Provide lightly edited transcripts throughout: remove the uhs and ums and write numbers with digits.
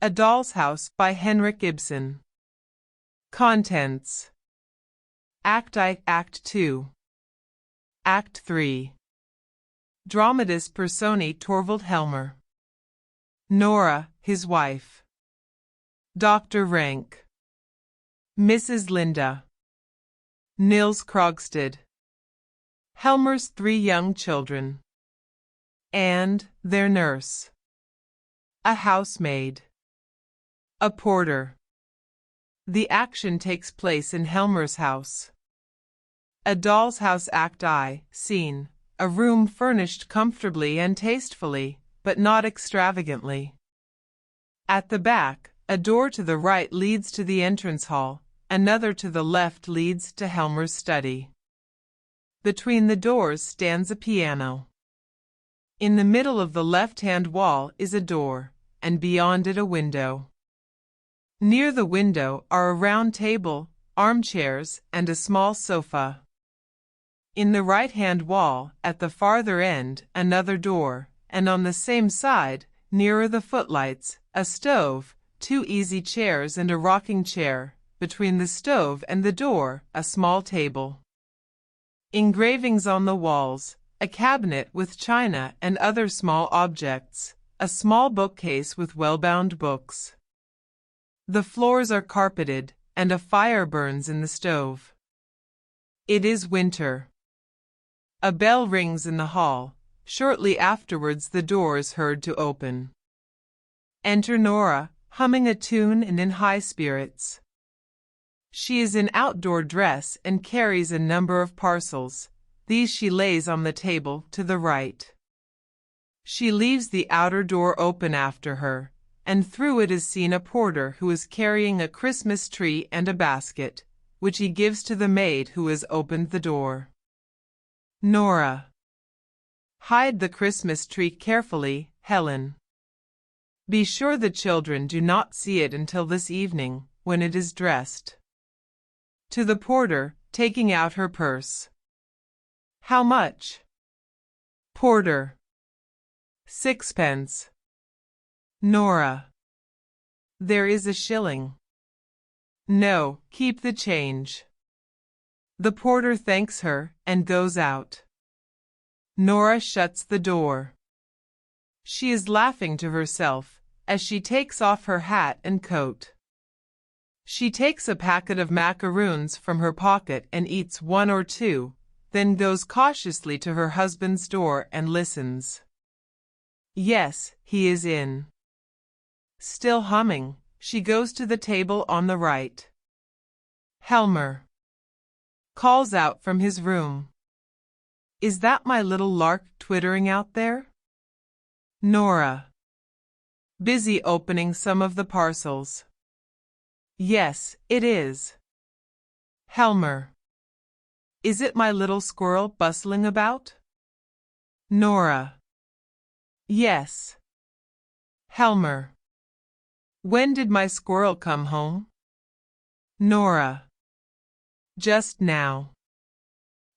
A Doll's House by Henrik Ibsen. Contents: Act I, Act 2. Act 3. Dramatis Personae Torvald Helmer. Nora, his wife. Dr. Rank. Mrs. Linda. Nils Krogstad. Helmer's 3 young children. And their nurse. A housemaid. A porter. The action takes place in Helmer's house. A Doll's House. Act I, Scene: a room furnished comfortably and tastefully, but not extravagantly. At the back, a door to the right leads to the entrance hall, another to the left leads to Helmer's study. Between the doors stands a piano. In the middle of the left-hand wall is a door, and beyond it a window. Near the window are a round table, armchairs, and a small sofa. In the right-hand wall, at the farther end, another door, and on the same side, nearer the footlights, a stove, 2 easy chairs and a rocking chair. Between the stove and the door, a small table. Engravings on the walls, a cabinet with china and other small objects, a small bookcase with well-bound books. The floors are carpeted, and a fire burns in the stove. It is winter. A bell rings in the hall. Shortly afterwards the door is heard to open. Enter Nora, humming a tune and in high spirits. She is in outdoor dress and carries a number of parcels. These she lays on the table to the right. She leaves the outer door open after her, and through it is seen a porter who is carrying a Christmas tree and a basket, which he gives to the maid who has opened the door. Nora. Hide the Christmas tree carefully, Helen. Be sure the children do not see it until this evening, when it is dressed. To the porter, taking out her purse. How much? Porter. 6 pence. Nora. There is a shilling. No, keep the change. The porter thanks her and goes out. Nora shuts the door. She is laughing to herself as she takes off her hat and coat. She takes a packet of macaroons from her pocket and eats 1 or 2, then goes cautiously to her husband's door and listens. Yes, he is in. Still humming, she goes to the table on the right. Helmer calls out from his room. Is that my little lark twittering out there? Nora. Busy opening some of the parcels. Yes, it is. Helmer. Is it my little squirrel bustling about? Nora. Yes. Helmer. When did my squirrel come home? Nora. Just now.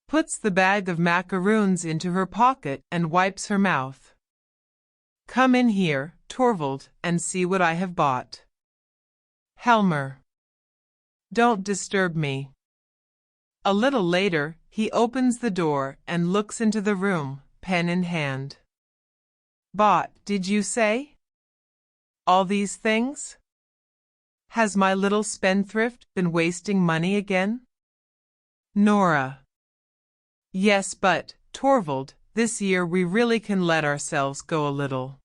Puts the bag of macaroons into her pocket and wipes her mouth. Come in here, Torvald, and see what I have bought. Helmer. Don't disturb me. A little later, he opens the door and looks into the room, pen in hand. Bought, did you say? All these things? Has my little spendthrift been wasting money again? Nora. Yes, but, Torvald, this year we really can let ourselves go a little.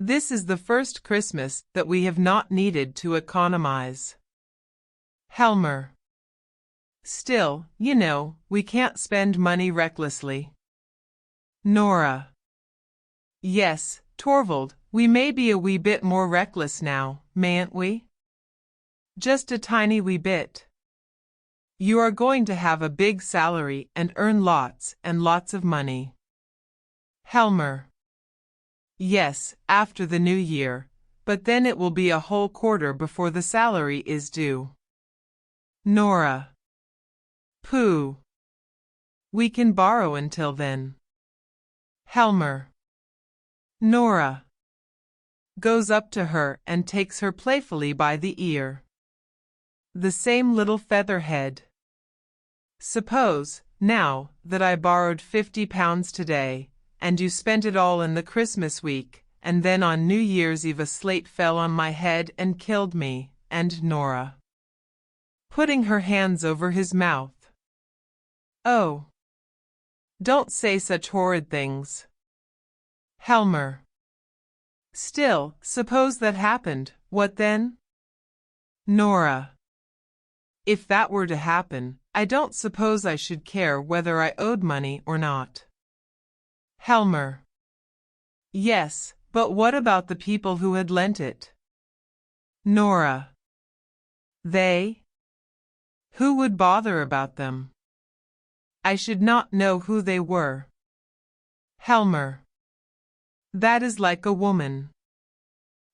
This is the first Christmas that we have not needed to economize. Helmer. Still, you know, we can't spend money recklessly. Nora. Yes, Torvald, we may be a wee bit more reckless now, mayn't we? Just a tiny wee bit. You are going to have a big salary and earn lots and lots of money. Helmer. Yes, after the new year, but then it will be a whole quarter before the salary is due. Nora. Pooh. We can borrow until then. Helmer. Nora. goes up to her and takes her playfully by the ear. The same little featherhead. Suppose, now, that I borrowed £50 today, and you spent it all in the Christmas week, and then on New Year's Eve a slate fell on my head and killed me, and Nora. Putting her hands over his mouth. Oh. Don't say such horrid things. Helmer. Still, suppose that happened, what then? Nora. If that were to happen, I don't suppose I should care whether I owed money or not. Helmer. Yes, but what about the people who had lent it? Nora. They? Who would bother about them? I should not know who they were. Helmer. That is like a woman.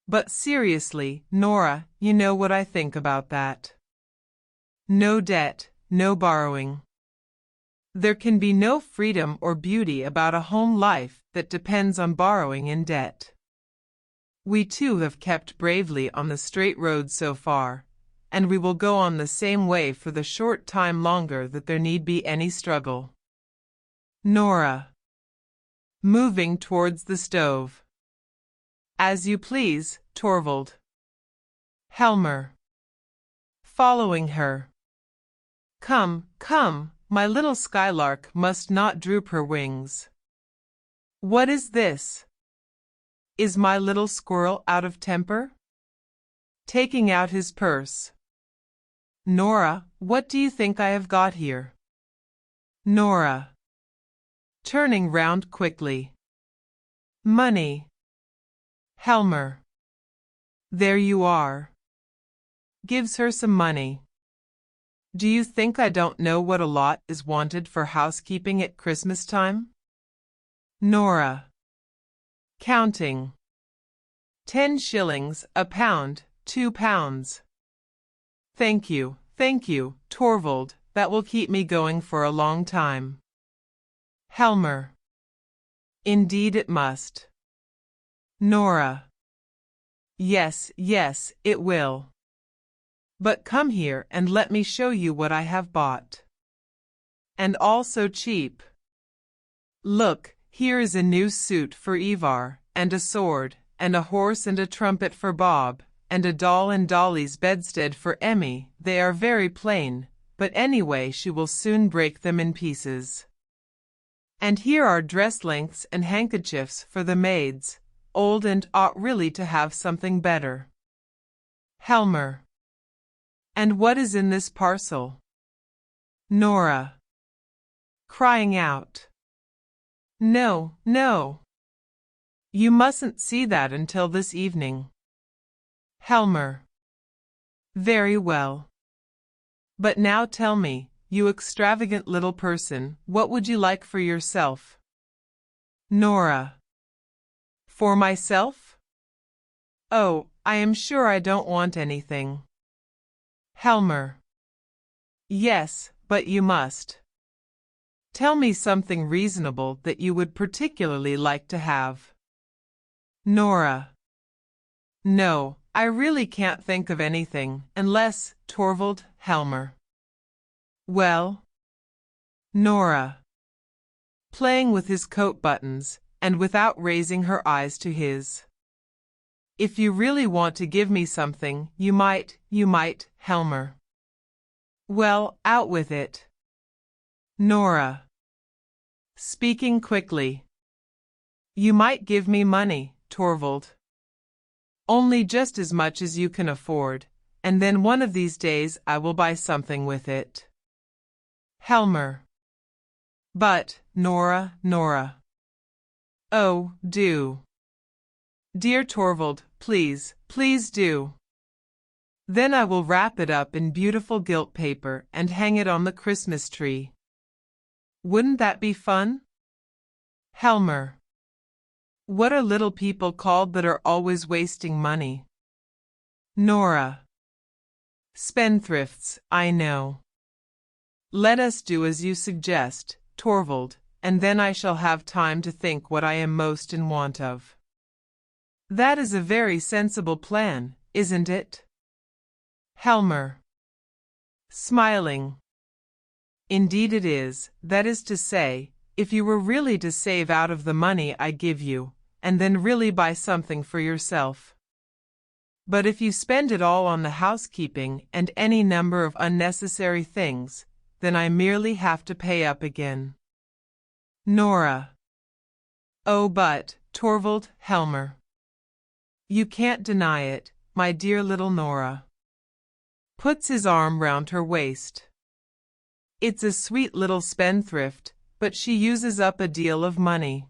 But seriously, Nora, you know what I think about that. No debt, no borrowing. There can be no freedom or beauty about a home life that depends on borrowing and debt. We too have kept bravely on the straight road so far, and we will go on the same way for the short time longer that there need be any struggle. Nora. Moving towards the stove. As you please, Torvald. Helmer. Following her. Come, come, my little skylark must not droop her wings. What is this? Is my little squirrel out of temper? Taking out his purse. Nora, what do you think I have got here? Nora. Turning round quickly. Money. Helmer. There you are. Gives her some money. Do you think I don't know what a lot is wanted for housekeeping at Christmas time? Nora. Counting. 10 shillings, a pound, 2 pounds. Thank you, Torvald, that will keep me going for a long time. Helmer. Indeed it must. Nora. Yes, yes, it will. But come here and let me show you what I have bought. And all so cheap. Look, here is a new suit for Ivar, and a sword, and a horse and a trumpet for Bob, and a doll and Dolly's bedstead for Emmy. They are very plain, but anyway she will soon break them in pieces. And here are dress lengths and handkerchiefs for the maids, old and ought really to have something better. Helmer. And what is in this parcel? Nora. Crying out. No, no. You mustn't see that until this evening. Helmer. Very well. But now tell me, you extravagant little person, what would you like for yourself? Nora. For myself? Oh, I am sure I don't want anything. Helmer. Yes, but you must. Tell me something reasonable that you would particularly like to have. Nora. No, I really can't think of anything, unless, Torvald, Helmer. Well? Nora. Playing with his coat buttons, and without raising her eyes to his. If you really want to give me something, you might, Helmer. Well, out with it. Nora. Speaking quickly. You might give me money, Torvald. Only just as much as you can afford, and then one of these days I will buy something with it. Helmer. But, Nora. Oh, do. Dear Torvald, please do. Then I will wrap it up in beautiful gilt paper and hang it on the Christmas tree. Wouldn't that be fun? Helmer. What are little people called that are always wasting money? Nora. Spendthrifts, I know. Let us do as you suggest, Torvald, and then I shall have time to think what I am most in want of. That is a very sensible plan, isn't it? Helmer. Smiling. Indeed it is, that is to say, if you were really to save out of the money I give you, and then really buy something for yourself. But if you spend it all on the housekeeping and any number of unnecessary things, then I merely have to pay up again. Nora. Oh but, Torvald Helmer. You can't deny it, my dear little Nora. Puts his arm round her waist. It's a sweet little spendthrift, but she uses up a deal of money.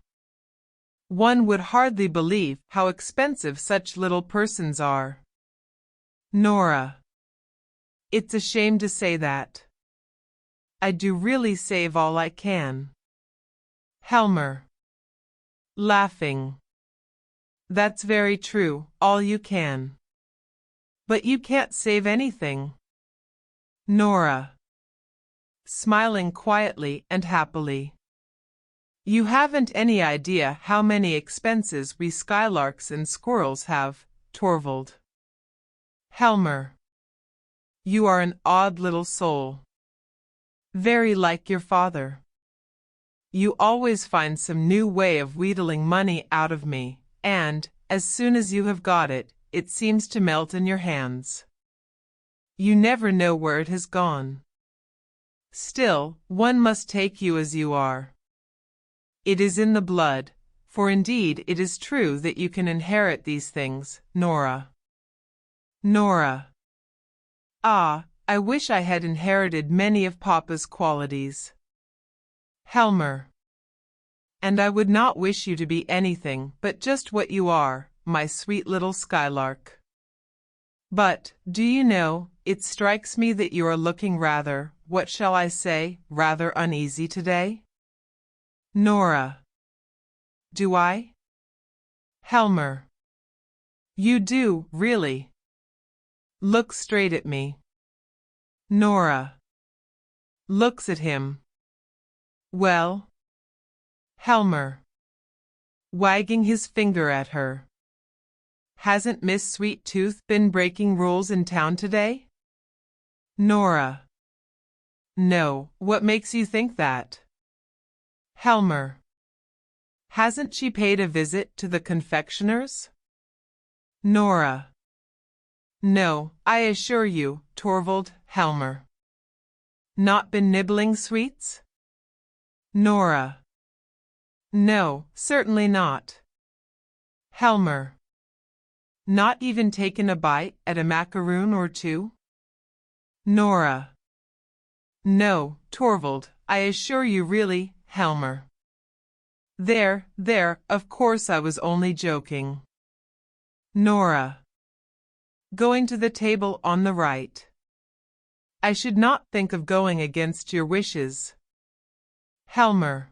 One would hardly believe how expensive such little persons are. Nora. It's a shame to say that. I do really save all I can. Helmer. Laughing. That's very true, all you can. But you can't save anything. Nora. Smiling quietly and happily. You haven't any idea how many expenses we skylarks and squirrels have, Torvald. Helmer. You are an odd little soul. Very like your father. You always find some new way of wheedling money out of me, and, as soon as you have got it, it seems to melt in your hands. You never know where it has gone. Still, one must take you as you are. It is in the blood, for indeed it is true that you can inherit these things, Nora. Nora. Ah, I wish I had inherited many of Papa's qualities. Helmer. And I would not wish you to be anything but just what you are, my sweet little skylark. But, do you know, it strikes me that you are looking rather, what shall I say, rather uneasy today? Nora. Do I? Helmer. You do, really. Look straight at me. Nora. Looks at him. Well? Helmer. Wagging his finger at her. Hasn't Miss Sweet Tooth been breaking rules in town today? Nora. No, what makes you think that? Helmer. Hasn't she paid a visit to the confectioner's? Nora. No, I assure you, Torvald Helmer. Not been nibbling sweets? Nora. No, certainly not. Helmer. Not even taken a bite at a macaroon or two? Nora. No, Torvald, I assure you really, Helmer. There, of course I was only joking. Nora. Going to the table on the right. I should not think of going against your wishes. Helmer.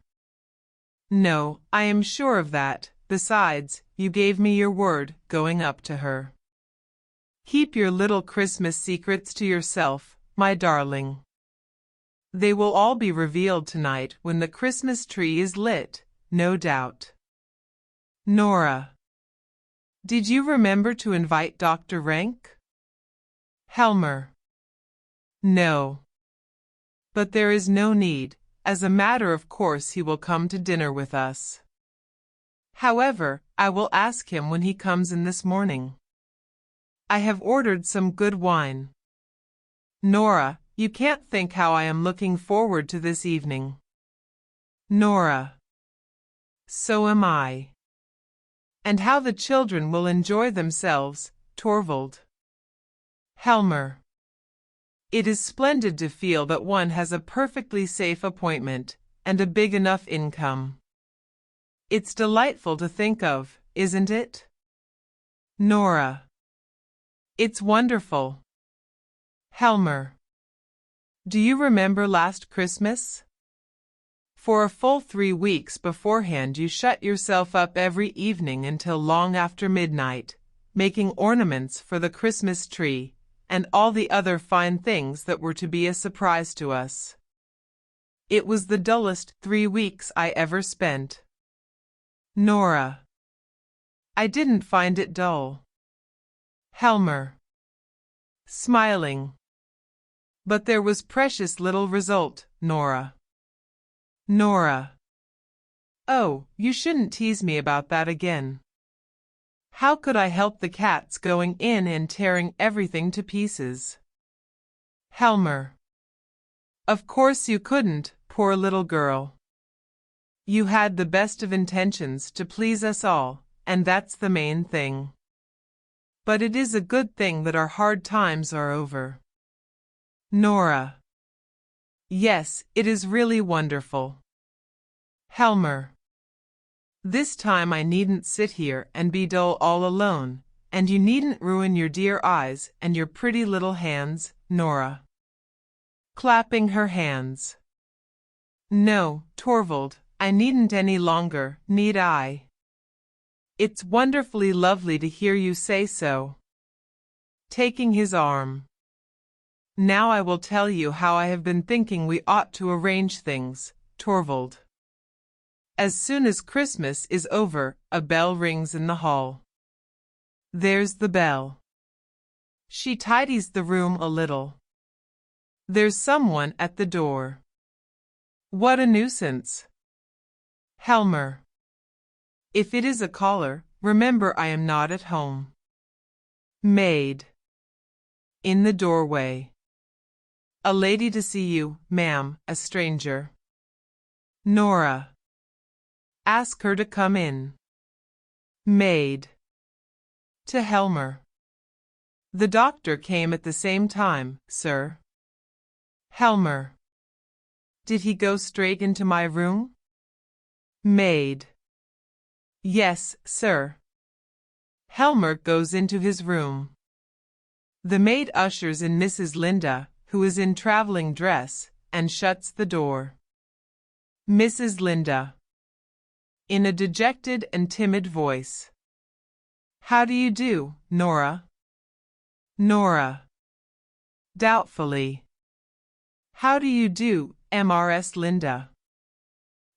No, I am sure of that. Besides, you gave me your word, going up to her. Keep your little Christmas secrets to yourself, my darling. They will all be revealed tonight when the Christmas tree is lit, no doubt. Nora. Did you remember to invite Dr. Rank? Helmer. No. But there is no need. As a matter of course he will come to dinner with us. However, I will ask him when he comes in this morning. I have ordered some good wine. Nora, you can't think how I am looking forward to this evening. Nora. So am I. And how the children will enjoy themselves, Torvald. Helmer. It is splendid to feel that one has a perfectly safe appointment, and a big enough income. It's delightful to think of, isn't it? Nora. It's wonderful. Helmer. Do you remember last Christmas? For a full 3 weeks beforehand you shut yourself up every evening until long after midnight, making ornaments for the Christmas tree, and all the other fine things that were to be a surprise to us. It was the dullest 3 weeks I ever spent. Nora. I didn't find it dull. Helmer. Smiling. But there was precious little result, Nora. Nora. Oh, you shouldn't tease me about that again. How could I help the cats going in and tearing everything to pieces? Helmer. Of course you couldn't, poor little girl. You had the best of intentions to please us all, and that's the main thing. But it is a good thing that our hard times are over. Nora. Yes, it is really wonderful. Helmer. This time I needn't sit here and be dull all alone, and you needn't ruin your dear eyes and your pretty little hands, Nora. Clapping her hands. No, Torvald, I needn't any longer, need I? It's wonderfully lovely to hear you say so. Taking his arm. Now I will tell you how I have been thinking we ought to arrange things, Torvald. As soon as Christmas is over, a bell rings in the hall. There's the bell. She tidies the room a little. There's someone at the door. What a nuisance. Helmer. If it is a caller, remember I am not at home. Maid. In the doorway. A lady to see you, ma'am, a stranger. Nora. Ask her to come in. Maid. To Helmer. The doctor came at the same time, sir. Helmer. Did he go straight into my room? Maid. Yes, sir. Helmer goes into his room. The maid ushers in Mrs. Linda, who is in traveling dress, and shuts the door. Mrs. Linda. In a dejected and timid voice. How do you do, Nora? Nora. Doubtfully. How do you do, Mrs. Linda?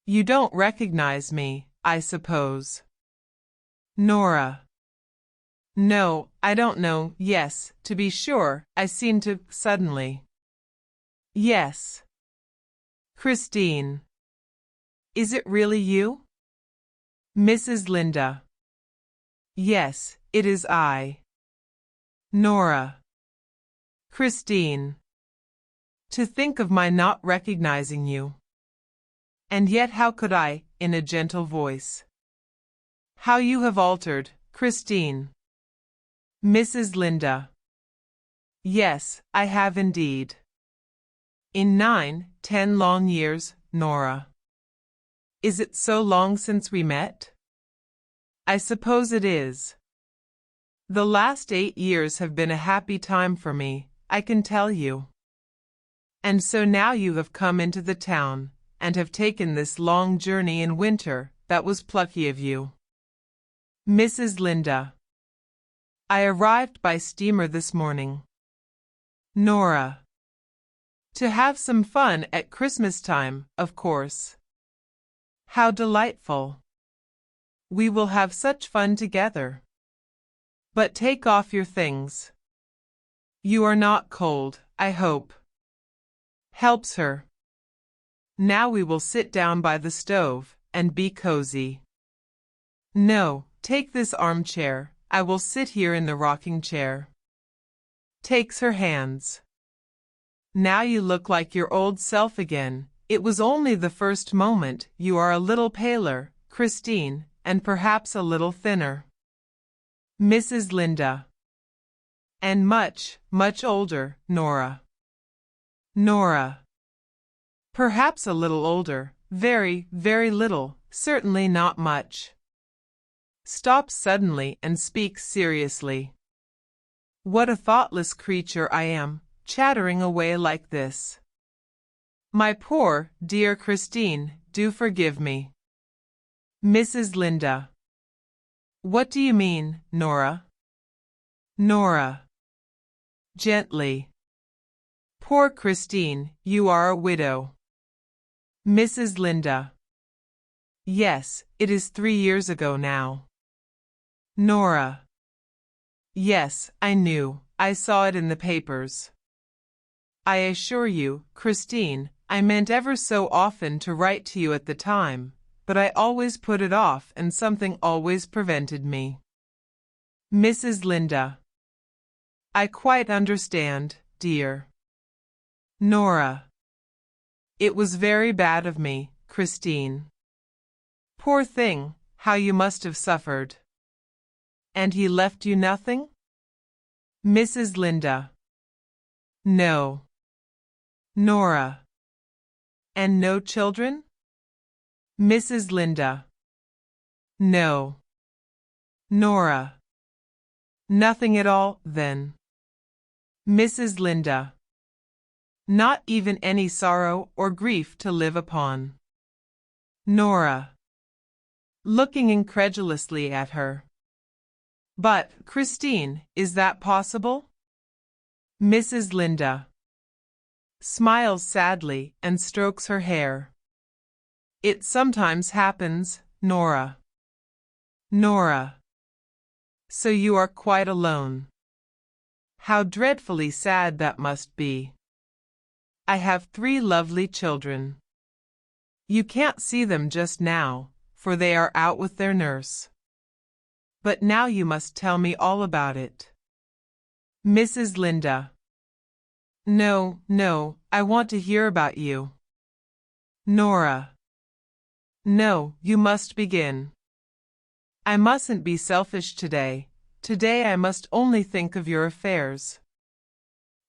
You don't recognize me, I suppose. Nora. No, I don't know. Yes, to be sure, I seem to, suddenly. Yes. Christine. Is it really you? Mrs. Linda. Yes, it is I. Nora. Christine. To think of my not recognizing you. And yet how could I, in a gentle voice. How you have altered, Christine. Mrs. Linda. Yes, I have indeed. In 9-10 long years, Nora. Is it so long since we met? I suppose it is. The last 8 years have been a happy time for me, I can tell you. And so now you have come into the town, and have taken this long journey in winter, that was plucky of you. Mrs. Linda. I arrived by steamer this morning. Nora. To have some fun at Christmas time, of course. How delightful. We will have such fun together. But take off your things. You are not cold, I hope. Helps her. Now we will sit down by the stove, and be cozy. No, take this armchair, I will sit here in the rocking chair. Takes her hands. Now you look like your old self again. It was only the first moment. You are a little paler, Christine, and perhaps a little thinner. Mrs. Linda. And much, much older, Nora. Nora. Perhaps a little older, very, very little, certainly not much. Stops suddenly and speaks seriously. What a thoughtless creature I am, chattering away like this. My poor, dear Christine, do forgive me. Mrs. Linda. What do you mean, Nora? Nora. Gently. Poor Christine, you are a widow. Mrs. Linda. Yes, it is 3 years ago now. Nora. Yes, I knew. I saw it in the papers. I assure you, Christine, I meant ever so often to write to you at the time, but I always put it off and something always prevented me. Mrs. Linda. I quite understand, dear. Nora. It was very bad of me, Christine. Poor thing, how you must have suffered. And he left you nothing? Mrs. Linda. No. Nora. And no children? Mrs. Linda. No. Nora. Nothing at all, then. Mrs. Linda. Not even any sorrow or grief to live upon. Nora. Looking incredulously at her. But, Christine, is that possible? Mrs. Linda. Smiles sadly and strokes her hair. It sometimes happens, Nora. Nora. So you are quite alone. How dreadfully sad that must be. I have 3 lovely children. You can't see them just now, for they are out with their nurse. But now you must tell me all about it. Mrs. Linda. No, no, I want to hear about you. Nora. No, you must begin. I mustn't be selfish today. Today I must only think of your affairs.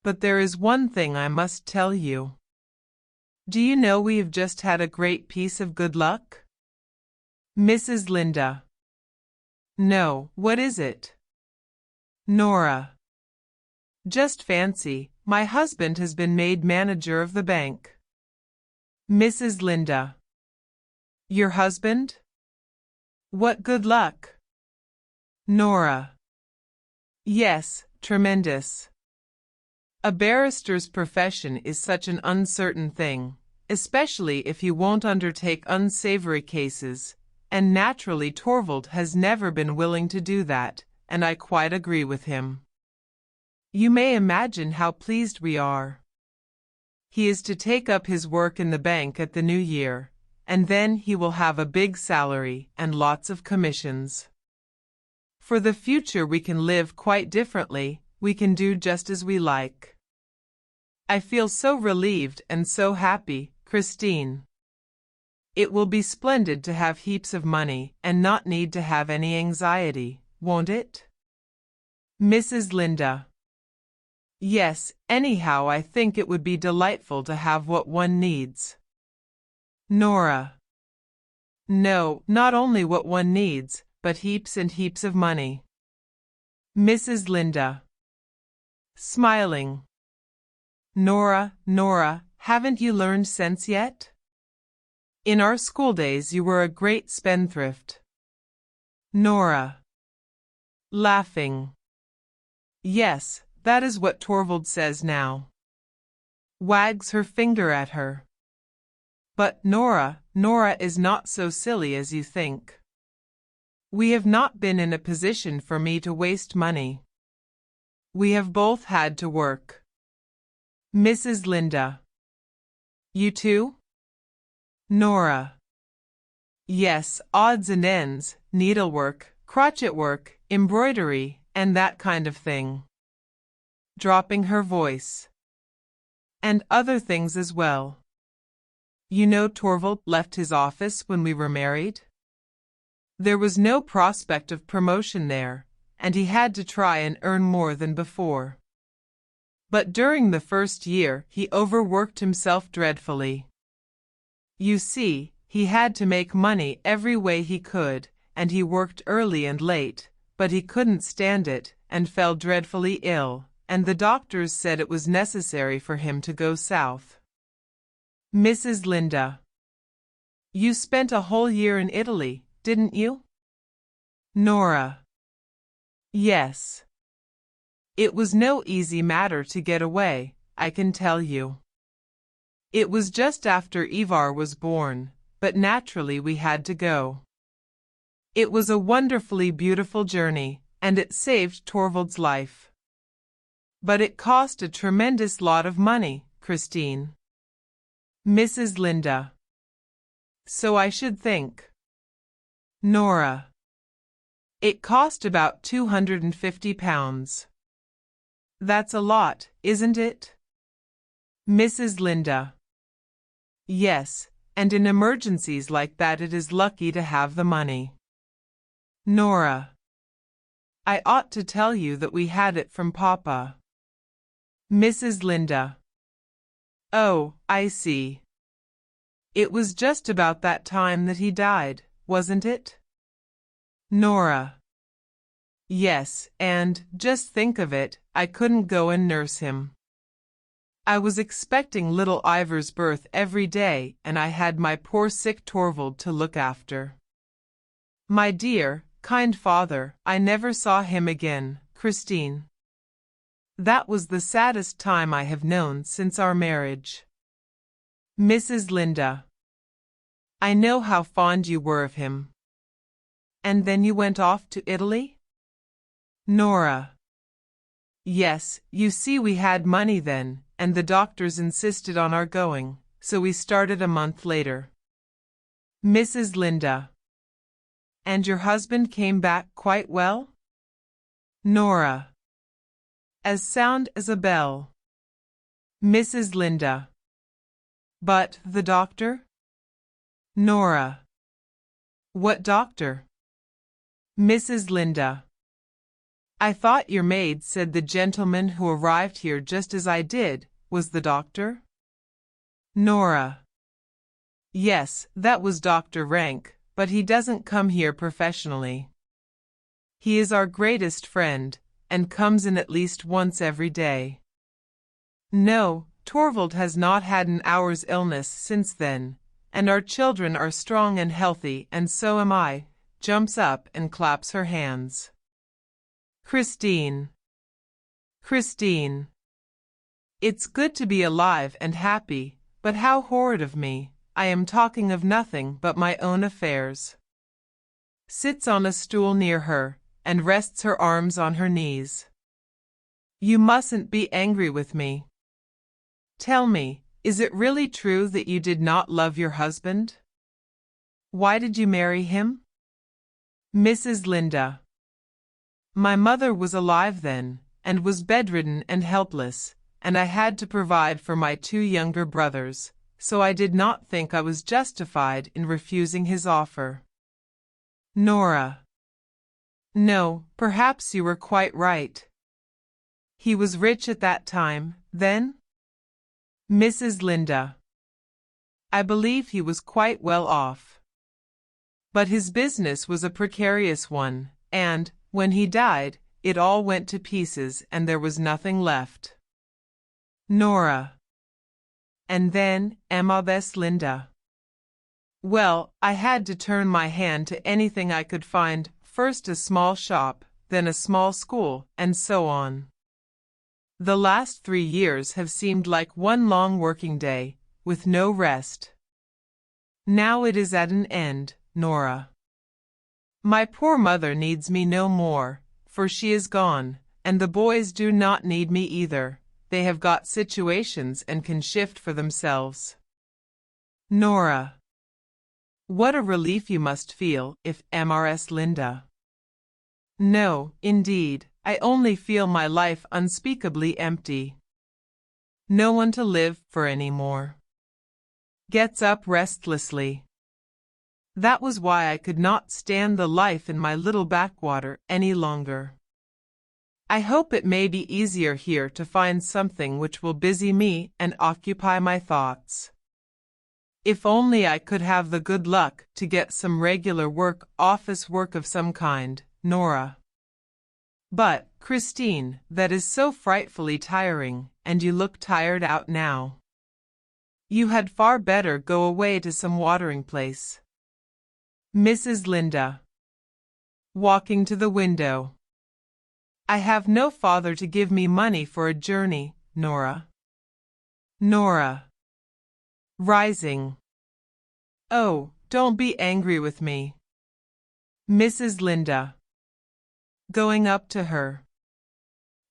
But there is one thing I must tell you. Do you know we have just had a great piece of good luck? Mrs. Linda. No, what is it? Nora. Just fancy, my husband has been made manager of the bank. Mrs. Linda. Your husband? What good luck! Nora. Yes, tremendous. A barrister's profession is such an uncertain thing, especially if you won't undertake unsavory cases, and naturally Torvald has never been willing to do that, and I quite agree with him. You may imagine how pleased we are. He is to take up his work in the bank at the new year, and then he will have a big salary and lots of commissions. For the future we can live quite differently, we can do just as we like. I feel so relieved and so happy, Christine. It will be splendid to have heaps of money and not need to have any anxiety, won't it? Mrs. Linda. Yes, anyhow I think it would be delightful to have what one needs. Nora. No, not only what one needs, but heaps and heaps of money. Mrs. Linda. Smiling. Nora, Nora, haven't you learned sense yet? In our school days you were a great spendthrift. Nora. Laughing. Yes, that is what Torvald says now. Wags her finger at her. But Nora, Nora is not so silly as you think. We have not been in a position for me to waste money. We have both had to work. Mrs. Linda. You too? Nora. Yes, odds and ends, needlework, crochet work, embroidery, and that kind of thing. Dropping her voice. And other things as well. You know Torvald left his office when we were married? There was no prospect of promotion there, and he had to try and earn more than before. But during the first year he overworked himself dreadfully. You see, he had to make money every way he could, and he worked early and late, but he couldn't stand it, and fell dreadfully ill, and the doctors said it was necessary for him to go south. Mrs. Linda. You spent a whole year in Italy, didn't you? Nora. Yes. It was no easy matter to get away, I can tell you. It was just after Ivar was born, but naturally we had to go. It was a wonderfully beautiful journey, and it saved Torvald's life. But it cost a tremendous lot of money, Christine. Mrs. Linda. So I should think. Nora. It cost about £250. That's a lot, isn't it? Mrs. Linda. Yes, and in emergencies like that it is lucky to have the money. Nora. I ought to tell you that we had it from Papa. Mrs. Linda. Oh, I see. It was just about that time that he died, wasn't it? Nora. Yes, and, just think of it, I couldn't go and nurse him. I was expecting little Ivor's birth every day, and I had my poor sick Torvald to look after. My dear, kind father, I never saw him again, Christine. That was the saddest time I have known since our marriage. Mrs. Linda. I know how fond you were of him. And then you went off to Italy? Nora. Yes, you see we had money then, and the doctors insisted on our going, so we started a month later. Mrs. Linda. And your husband came back quite well? Nora. As sound as a bell. Mrs. Linda. But the doctor? Nora. What doctor? Mrs. Linda. I thought your maid said the gentleman who arrived here just as I did was the doctor? Nora. Yes, that was Dr. Rank, but he doesn't come here professionally. He is our greatest friend, and comes in at least once every day. No, Torvald has not had an hour's illness since then, and our children are strong and healthy, and so am I, jumps up and claps her hands. Christine. Christine. It's good to be alive and happy, but how horrid of me, I am talking of nothing but my own affairs. Sits on a stool near her, and rests her arms on her knees. You mustn't be angry with me. Tell me, is it really true that you did not love your husband? Why did you marry him? Mrs. Linda. My mother was alive then, and was bedridden and helpless, and I had to provide for my two younger brothers, so I did not think I was justified in refusing his offer. Nora. No, perhaps you were quite right. He was rich at that time, then? Mrs. Linda. I believe he was quite well off. But his business was a precarious one, and, when he died, it all went to pieces and there was nothing left. Nora. And then, Mrs. Linda. Well, I had to turn my hand to anything I could find, first a small shop, then a small school, and so on. The last 3 years have seemed like one long working day, with no rest. Now it is at an end, Nora. My poor mother needs me no more, for she is gone, and the boys do not need me either. They have got situations and can shift for themselves. Nora. What a relief you must feel, if Mrs. Linda. No, indeed, I only feel my life unspeakably empty. No one to live for any more. Gets up restlessly. That was why I could not stand the life in my little backwater any longer. I hope it may be easier here to find something which will busy me and occupy my thoughts. If only I could have the good luck to get some regular work, office work of some kind, Nora. But, Christine, that is so frightfully tiring, and you look tired out now. You had far better go away to some watering place. Mrs. Linda. Walking to the window. I have no father to give me money for a journey, Nora. Nora. Rising. Oh, don't be angry with me. Mrs. Linda. Going up to her.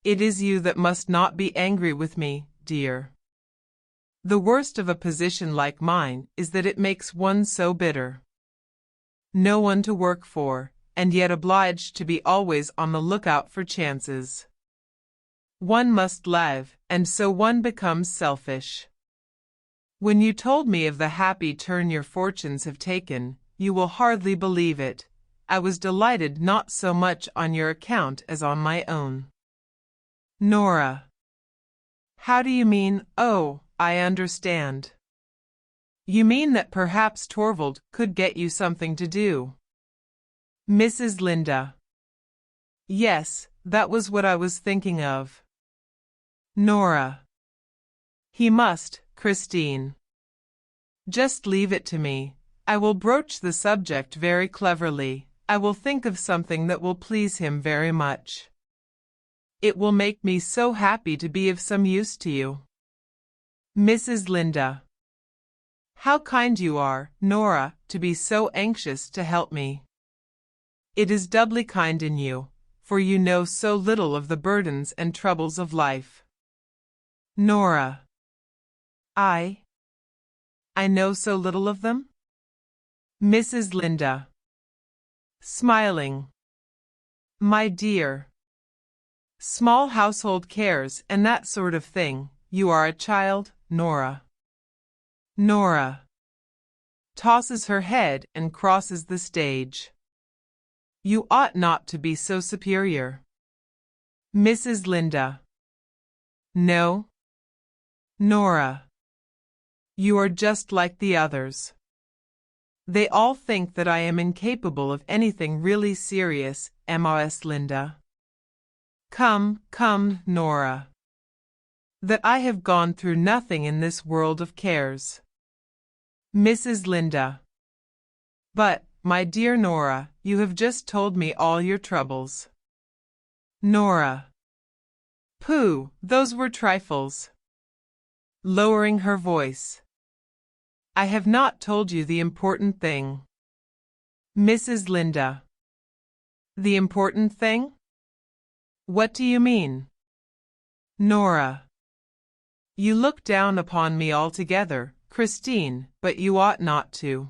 It is you that must not be angry with me, dear. The worst of a position like mine is that it makes one so bitter. No one to work for, and yet obliged to be always on the lookout for chances. One must live, and so one becomes selfish. When you told me of the happy turn your fortunes have taken, you will hardly believe it. I was delighted not so much on your account as on my own. Nora. How do you mean? Oh, I understand. You mean that perhaps Torvald could get you something to do. Mrs. Linda. Yes, that was what I was thinking of. Nora. He must, Christine. Just leave it to me. I will broach the subject very cleverly. I will think of something that will please him very much. It will make me so happy to be of some use to you. Mrs. Linda. How kind you are, Nora, to be so anxious to help me. It is doubly kind in you, for you know so little of the burdens and troubles of life. Nora. I know so little of them? Mrs. Linda. Smiling. My dear. Small household cares and that sort of thing. You are a child, Nora. Nora. Tosses her head and crosses the stage. You ought not to be so superior. Mrs. Linda. No. Nora. You are just like the others. They all think that I am incapable of anything really serious, Mrs. Linda. Come, come, Nora. That I have gone through nothing in this world of cares. Mrs. Linda. But, my dear Nora, you have just told me all your troubles. Nora. Pooh, those were trifles. Lowering her voice. I have not told you the important thing. Mrs. Linda. The important thing? What do you mean? Nora. You look down upon me altogether, Christine, but you ought not to.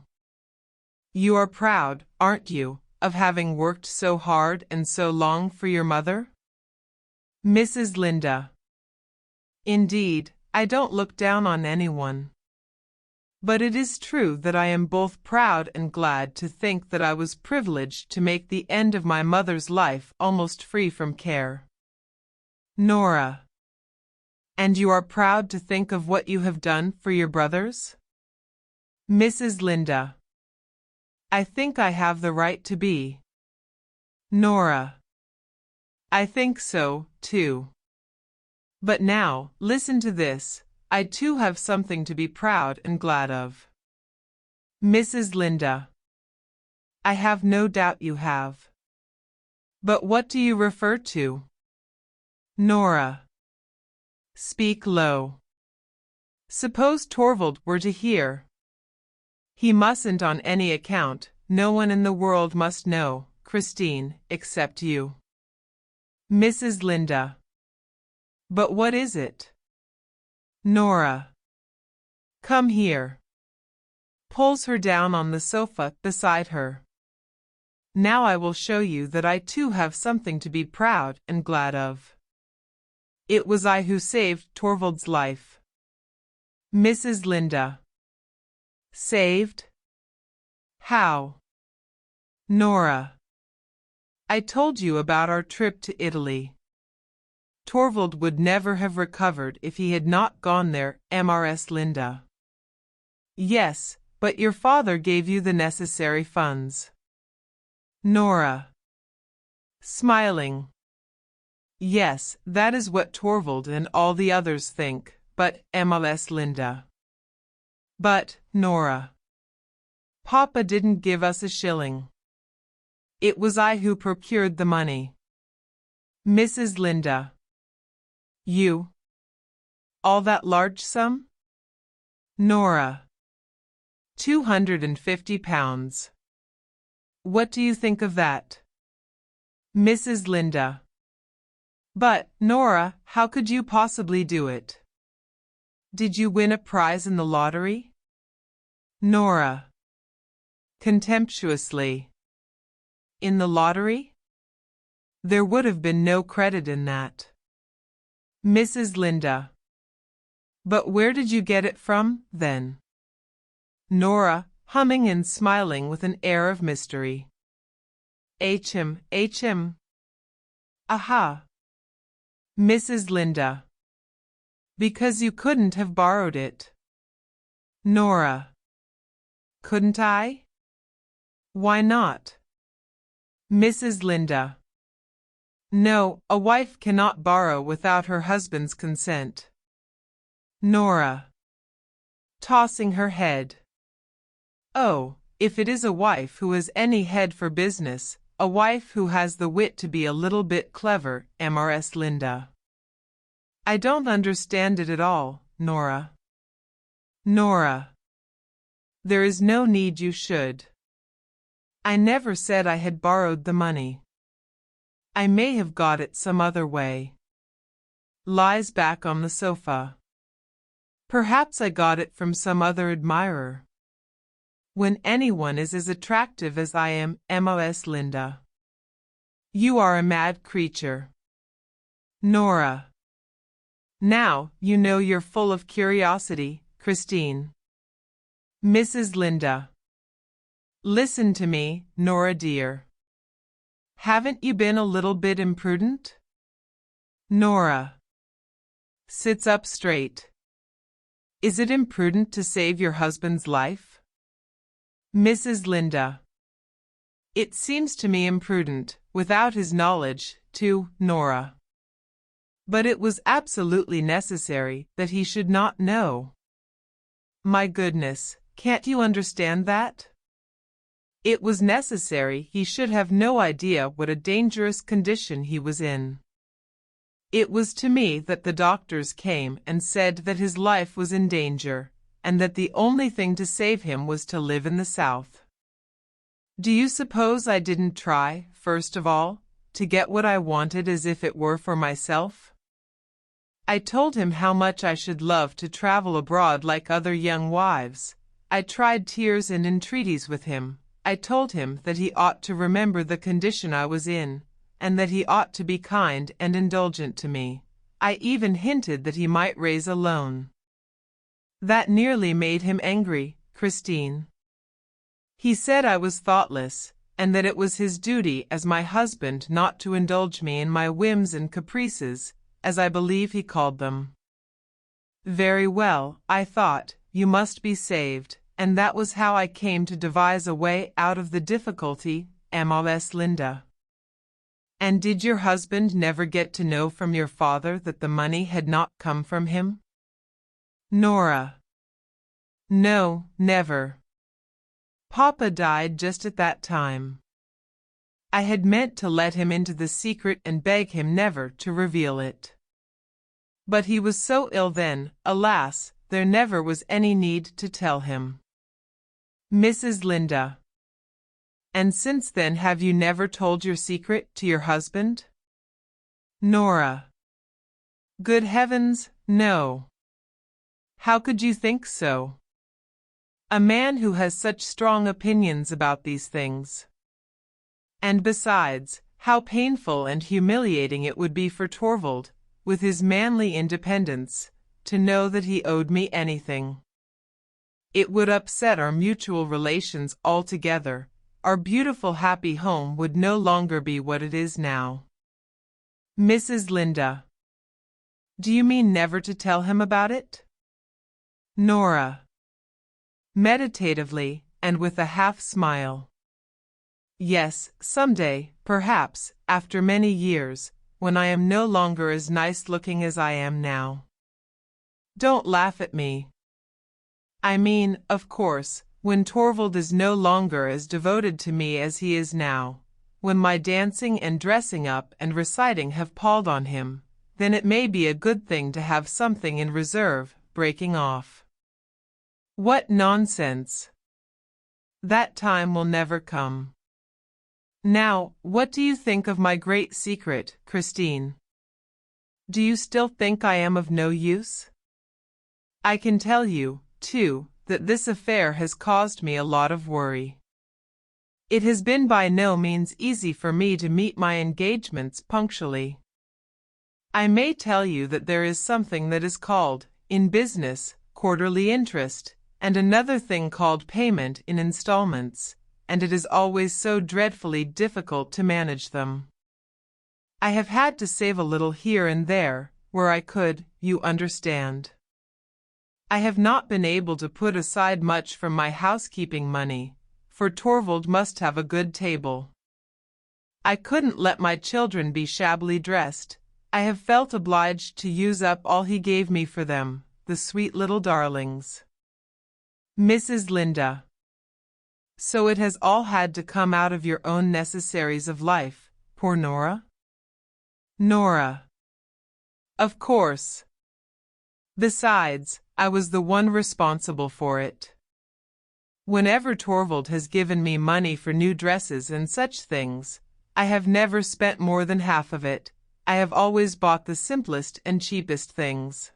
You are proud, aren't you, of having worked so hard and so long for your mother? Mrs. Linda. Indeed, I don't look down on anyone. But it is true that I am both proud and glad to think that I was privileged to make the end of my mother's life almost free from care. Nora. And you are proud to think of what you have done for your brothers? Mrs. Linda. I think I have the right to be. Nora. I think so, too. But now, listen to this. I too have something to be proud and glad of. Mrs. Linda. I have no doubt you have. But what do you refer to? Nora. Speak low. Suppose Torvald were to hear. He mustn't on any account. No one in the world must know, Christine, except you. Mrs. Linda. But what is it? Nora. Come here. Pulls her down on the sofa beside her. Now I will show you that I too have something to be proud and glad of. It was I who saved Torvald's life. Mrs. Linda. Saved? How? Nora. I told you about our trip to Italy. Torvald would never have recovered if he had not gone there, Mrs. Linda. Yes, but your father gave you the necessary funds. Nora. Smiling. Yes, that is what Torvald and all the others think, but, Mrs. Linda. But, Nora. Papa didn't give us a shilling. It was I who procured the money. Mrs. Linda. You? All that large sum? Nora. £250. What do you think of that? Mrs. Linda. But, Nora, how could you possibly do it? Did you win a prize in the lottery? Nora. Contemptuously. In the lottery? There would have been no credit in that. Mrs. Linda. But where did you get it from, then? Nora, humming and smiling with an air of mystery. Hm. Aha. Mrs. Linda. Because you couldn't have borrowed it. Nora. Couldn't I? Why not? Mrs. Linda. No, a wife cannot borrow without her husband's consent. Nora. Tossing her head. Oh, if it is a wife who has any head for business, a wife who has the wit to be a little bit clever, Mrs. Linda. I don't understand it at all, Nora. Nora. There is no need you should. I never said I had borrowed the money. I may have got it some other way. Lies back on the sofa. Perhaps I got it from some other admirer. When anyone is as attractive as I am, Mrs. Linda. You are a mad creature. Nora. Now, you know you're full of curiosity, Christine. Mrs. Linda. Listen to me, Nora dear. Haven't you been a little bit imprudent? Nora. Sits up straight. Is it imprudent to save your husband's life? Mrs. Linda. It seems to me imprudent, without his knowledge, to Nora. But it was absolutely necessary that he should not know. My goodness, can't you understand that? It was necessary he should have no idea what a dangerous condition he was in. It was to me that the doctors came and said that his life was in danger, and that the only thing to save him was to live in the South. Do you suppose I didn't try, first of all, to get what I wanted as if it were for myself? I told him how much I should love to travel abroad like other young wives. I tried tears and entreaties with him. I told him that he ought to remember the condition I was in, and that he ought to be kind and indulgent to me. I even hinted that he might raise a loan. That nearly made him angry, Christine. He said I was thoughtless, and that it was his duty as my husband not to indulge me in my whims and caprices, as I believe he called them. Very well, I thought, you must be saved, and that was how I came to devise a way out of the difficulty, Mrs. Linda. And did your husband never get to know from your father that the money had not come from him? Nora. No, never. Papa died just at that time. I had meant to let him into the secret and beg him never to reveal it. But he was so ill then, alas, there never was any need to tell him. Mrs. Linda. And since then have you never told your secret to your husband? Nora. Good heavens, no. How could you think so? A man who has such strong opinions about these things. And besides, how painful and humiliating it would be for Torvald, with his manly independence, to know that he owed me anything. It would upset our mutual relations altogether. Our beautiful happy home would no longer be what it is now. Mrs. Linda. Do you mean never to tell him about it? Nora. Meditatively, and with a half-smile. Yes, someday, perhaps, after many years, when I am no longer as nice-looking as I am now. Don't laugh at me. I mean, of course, when Torvald is no longer as devoted to me as he is now, when my dancing and dressing up and reciting have palled on him, then it may be a good thing to have something in reserve, breaking off. What nonsense! That time will never come. Now, what do you think of my great secret, Christine? Do you still think I am of no use? I can tell you, too, that this affair has caused me a lot of worry. It has been by no means easy for me to meet my engagements punctually. I may tell you that there is something that is called, in business, quarterly interest, and another thing called payment in installments, and it is always so dreadfully difficult to manage them. I have had to save a little here and there, where I could, you understand. I have not been able to put aside much from my housekeeping money, for Torvald must have a good table. I couldn't let my children be shabbily dressed. I have felt obliged to use up all he gave me for them, the sweet little darlings. Mrs. Linda. So it has all had to come out of your own necessaries of life, poor Nora? Nora. Of course. Besides, I was the one responsible for it. Whenever Torvald has given me money for new dresses and such things, I have never spent more than half of it. I have always bought the simplest and cheapest things.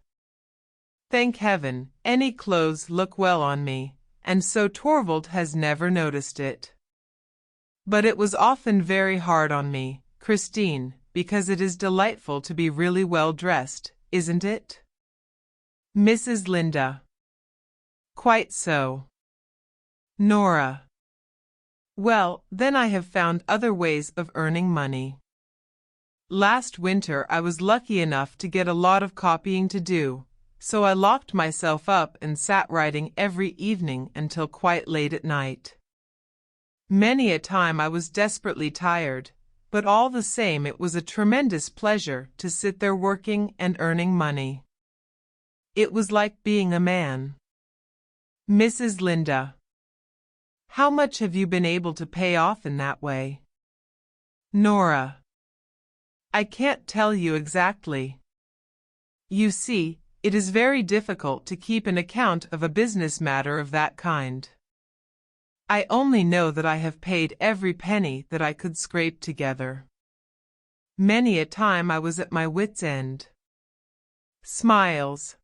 Thank heaven, any clothes look well on me, and so Torvald has never noticed it. But it was often very hard on me, Christine, because it is delightful to be really well dressed, isn't it? Mrs. Linda. Quite so. Nora. Well, then I have found other ways of earning money. Last winter I was lucky enough to get a lot of copying to do, so I locked myself up and sat writing every evening until quite late at night. Many a time I was desperately tired, but all the same it was a tremendous pleasure to sit there working and earning money. It was like being a man. Mrs. Linda. How much have you been able to pay off in that way? Nora. I can't tell you exactly. You see, it is very difficult to keep an account of a business matter of that kind. I only know that I have paid every penny that I could scrape together. Many a time I was at my wits' end. Smiles.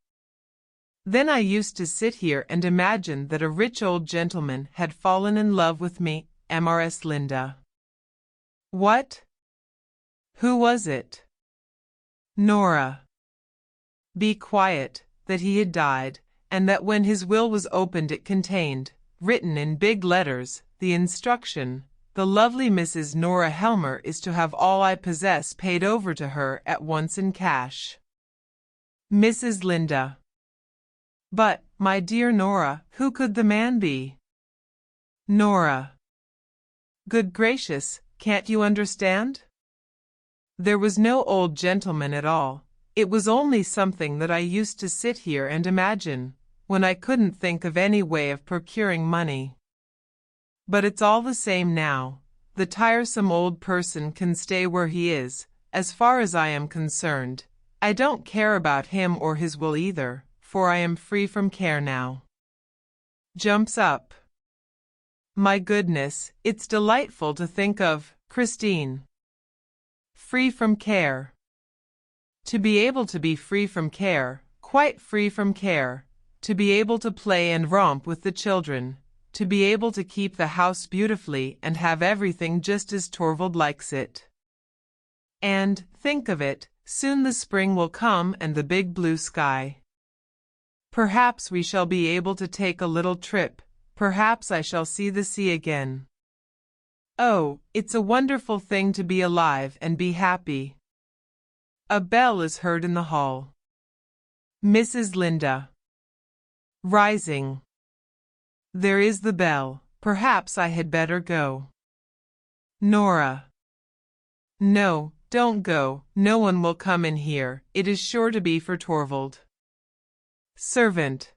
Then I used to sit here and imagine that a rich old gentleman had fallen in love with me, Mrs. Linda. What? Who was it? Nora. Be quiet, that he had died, and that when his will was opened it contained, written in big letters, the instruction, the lovely Mrs. Nora Helmer is to have all I possess paid over to her at once in cash. Mrs. Linda. But, my dear Nora, who could the man be? Nora. Good gracious, can't you understand? There was no old gentleman at all. It was only something that I used to sit here and imagine, when I couldn't think of any way of procuring money. But it's all the same now. The tiresome old person can stay where he is, as far as I am concerned. I don't care about him or his will either, for I am free from care now. Jumps up. My goodness, it's delightful to think of, Christine. Free from care. To be able to be free from care, quite free from care, to be able to play and romp with the children, to be able to keep the house beautifully and have everything just as Torvald likes it. And, think of it, soon the spring will come and the big blue sky. Perhaps we shall be able to take a little trip, perhaps I shall see the sea again. Oh, it's a wonderful thing to be alive and be happy. A bell is heard in the hall. Mrs. Linda. Rising. There is the bell. Perhaps I had better go. Nora. No, don't go. No one will come in here. It is sure to be for Torvald. Servant.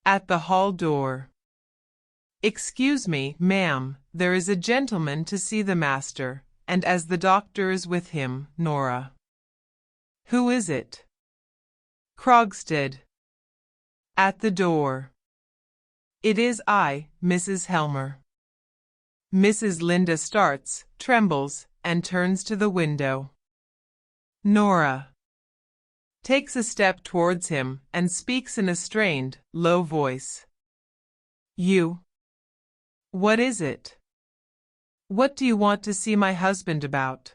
At the hall door. Excuse me, ma'am, there is a gentleman to see the master, and as the doctor is with him, Nora. Who is it? Krogstad. At the door. It is I, Mrs. Helmer. Mrs. Linda starts, trembles, and turns to the window. Nora takes a step towards him and speaks in a strained, low voice. You? What is it? What do you want to see my husband about?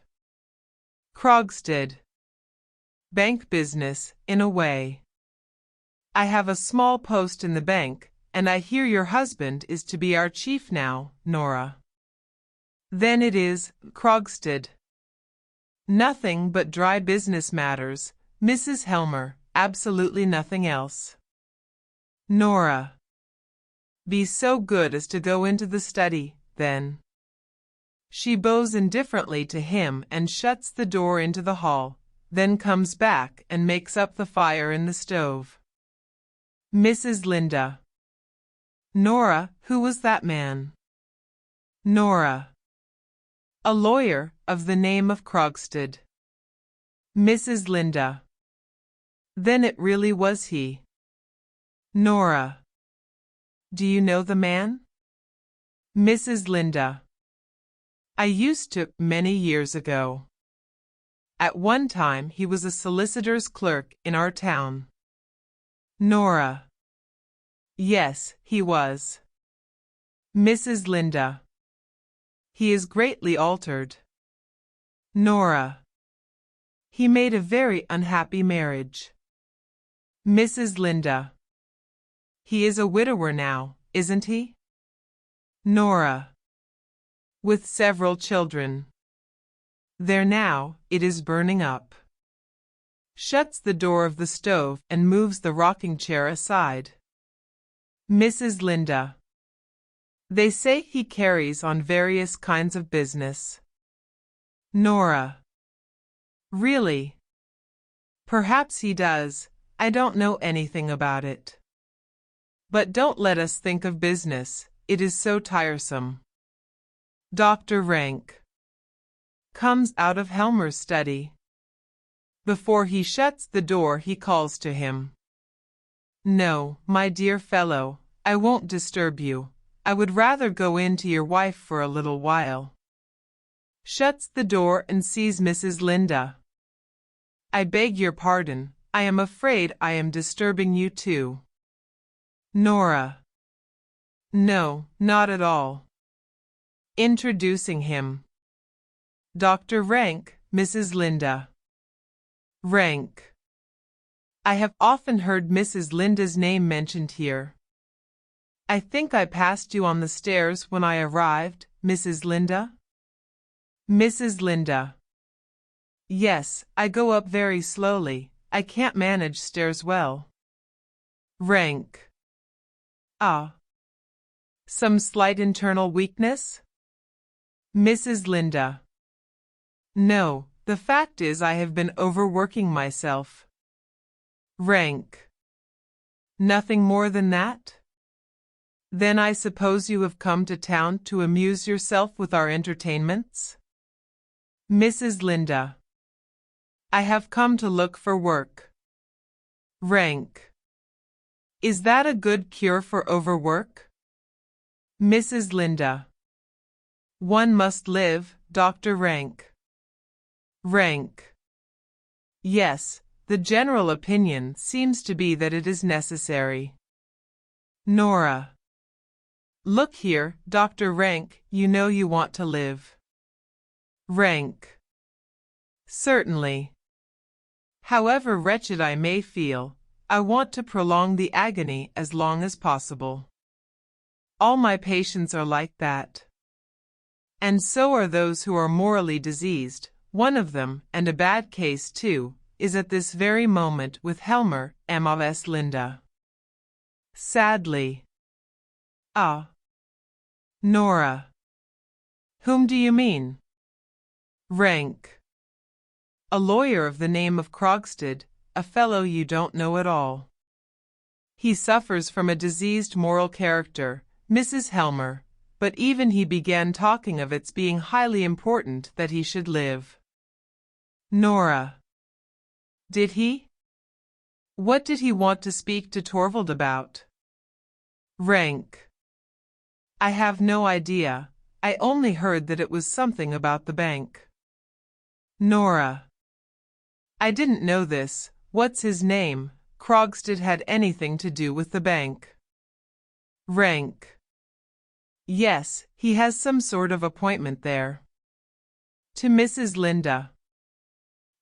Krogstad. Bank business, in a way. I have a small post in the bank, and I hear your husband is to be our chief now, Nora. Then it is, Krogstad. Nothing but dry business matters, Mrs. Helmer, absolutely nothing else. Nora. Be so good as to go into the study, then. She bows indifferently to him and shuts the door into the hall, then comes back and makes up the fire in the stove. Mrs. Linda. Nora, who was that man? Nora. A lawyer of the name of Krogstad. Mrs. Linda. Then it really was he. Nora. Do you know the man? Mrs. Linda. I used to, many years ago. At one time he was a solicitor's clerk in our town. Nora. Yes, he was. Mrs. Linda. He is greatly altered. Nora. He made a very unhappy marriage. Mrs. Linda. He is a widower now, isn't he? Nora. With several children. There now, it is burning up. Shuts the door of the stove and moves the rocking chair aside. Mrs. Linda. They say he carries on various kinds of business. Nora. Really? Perhaps he does. I don't know anything about it. But don't let us think of business. It is so tiresome. Dr. Rank comes out of Helmer's study. Before he shuts the door he calls to him. No, my dear fellow, I won't disturb you. I would rather go in to your wife for a little while. Shuts the door and sees Mrs. Linda. I beg your pardon, I am afraid I am disturbing you too. Nora. No, not at all. Introducing him. Dr. Rank, Mrs. Linda. Rank. I have often heard Mrs. Linda's name mentioned here. I think I passed you on the stairs when I arrived, Mrs. Linda? Mrs. Linda. Yes, I go up very slowly. I can't manage stairs well. Rank. Ah. Some slight internal weakness? Mrs. Linda. No, the fact is I have been overworking myself. Rank. Nothing more than that? Then I suppose you have come to town to amuse yourself with our entertainments? Mrs. Linda. I have come to look for work. Rank. Is that a good cure for overwork? Mrs. Linda. One must live, Dr. Rank. Rank. Yes, the general opinion seems to be that it is necessary. Nora. Look here, Dr. Rank, you know you want to live. Rank. Certainly. However wretched I may feel, I want to prolong the agony as long as possible. All my patients are like that. And so are those who are morally diseased. One of them, and a bad case too, is at this very moment with Helmer, Mrs. Linda. Sadly. Ah. Nora. Whom do you mean? Rank. A lawyer of the name of Krogstad, a fellow you don't know at all. He suffers from a diseased moral character, Mrs. Helmer, but even he began talking of its being highly important that he should live. Nora. Did he? What did he want to speak to Torvald about? Rank. I have no idea. I only heard that it was something about the bank. Nora. I didn't know this. What's his name? Krogstad had anything to do with the bank. Rank. Yes, he has some sort of appointment there. To Mrs. Linda.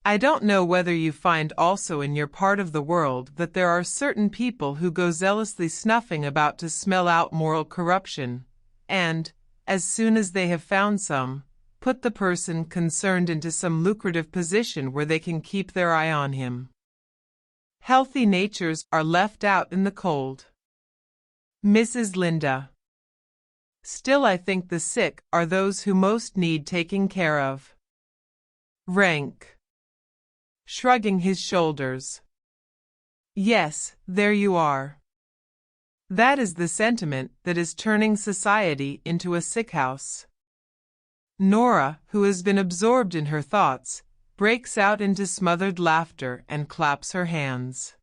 I don't know whether you find also in your part of the world that there are certain people who go zealously snuffing about to smell out moral corruption, and, as soon as they have found some, put the person concerned into some lucrative position where they can keep their eye on him. Healthy natures are left out in the cold. Mrs. Linda. Still, I think the sick are those who most need taking care of. Rank. Shrugging his shoulders. Yes, there you are. That is the sentiment that is turning society into a sick house. Nora, who has been absorbed in her thoughts, breaks out into smothered laughter and claps her hands.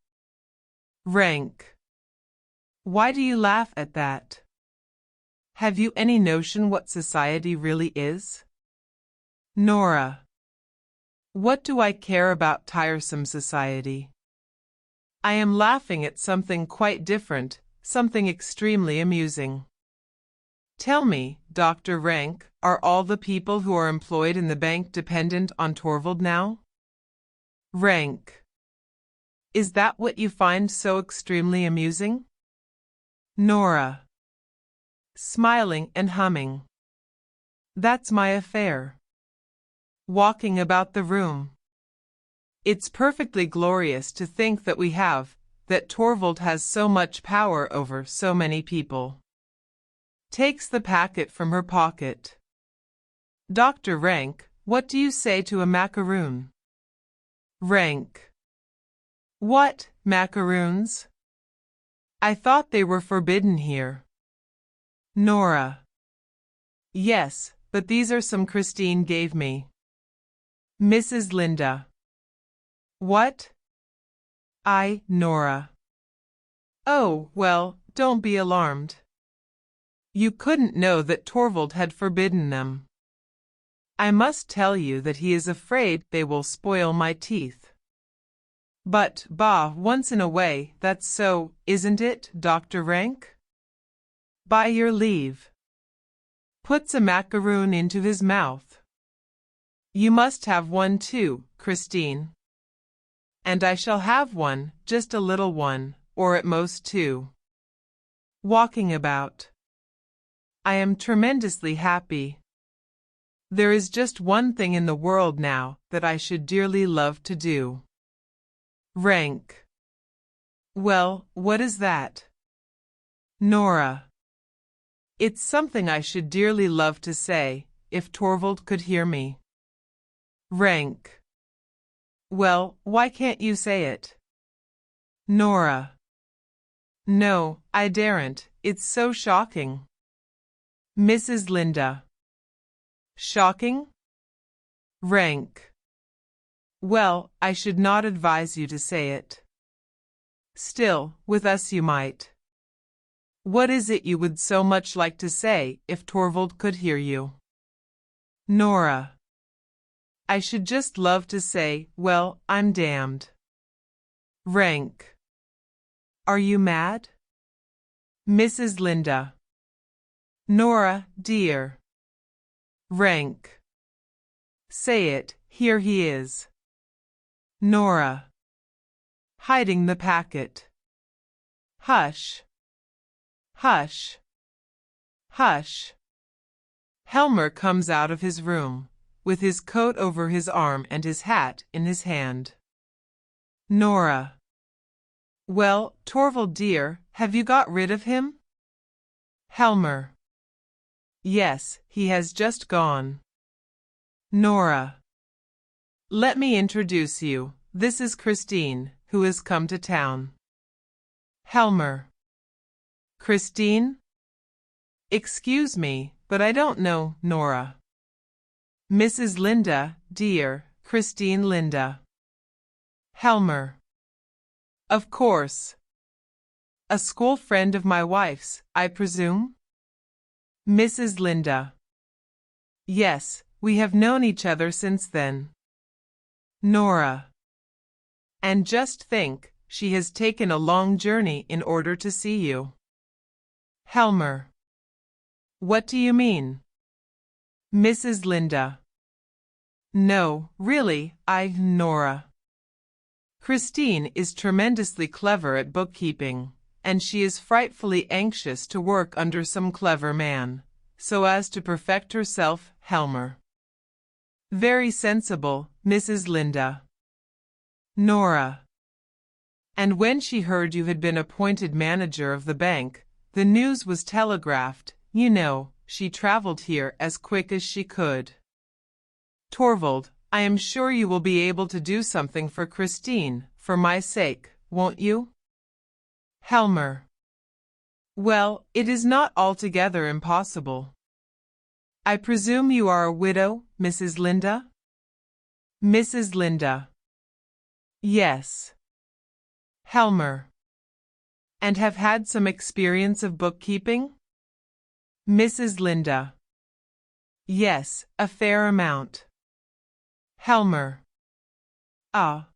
Rank. Why do you laugh at that? Have you any notion what society really is? Nora. What do I care about tiresome society? I am laughing at something quite different, something extremely amusing. Tell me, Dr. Rank, are all the people who are employed in the bank dependent on Torvald now? Rank. Is that what you find so extremely amusing? Nora. Smiling and humming. That's my affair. Walking about the room. It's perfectly glorious to think that Torvald has so much power over so many people. Takes the packet from her pocket. Dr. Rank, what do you say to a macaroon? Rank. What, macaroons? I thought they were forbidden here. Nora. Yes, but these are some Christine gave me. Mrs. Linda. What? Nora. Oh, well, don't be alarmed. You couldn't know that Torvald had forbidden them. I must tell you that he is afraid they will spoil my teeth. But, once in a way, that's so, isn't it, Dr. Rank? By your leave. Puts a macaroon into his mouth. You must have one too, Christine. And I shall have one, just a little one, or at most two. Walking about. I am tremendously happy. There is just one thing in the world now that I should dearly love to do. Rank. Well, what is that? Nora. It's something I should dearly love to say, if Torvald could hear me. Rank. Well, why can't you say it? Nora. No, I daren't, it's so shocking. Mrs. Linda. Shocking? Rank. Well, I should not advise you to say it. Still, with us you might. What is it you would so much like to say if Torvald could hear you? Nora. I should just love to say, well, I'm damned. Rank. Are you mad? Mrs. Linda. Nora, dear. Rank. Say it, here he is. Nora. Hiding the packet. Hush. Hush. Hush. Helmer comes out of his room, with his coat over his arm and his hat in his hand. Nora. Well, Torvald dear, have you got rid of him? Helmer. Yes, he has just gone. Nora. Let me introduce you. This is Christine, who has come to town. Helmer. Christine? Excuse me, but I don't know Nora. Mrs. Linda, dear, Christine Linda. Helmer. Of course. A school friend of my wife's, I presume? Mrs. Linda. Yes, we have known each other since then. Nora. And just think, she has taken a long journey in order to see you. Helmer. What do you mean? Mrs. Linda. No, really, Nora. Christine is tremendously clever at bookkeeping, and she is frightfully anxious to work under some clever man, so as to perfect herself, Helmer. Very sensible, Mrs. Linda. Nora. And when she heard you had been appointed manager of the bank, the news was telegraphed, you know, she travelled here as quick as she could. Torvald, I am sure you will be able to do something for Christine, for my sake, won't you? Helmer. Well, it is not altogether impossible. I presume you are a widow, Mrs. Linda? Mrs. Linda. Yes. Helmer. And have had some experience of bookkeeping? Mrs. Linda. Yes, a fair amount. Helmer. Ah.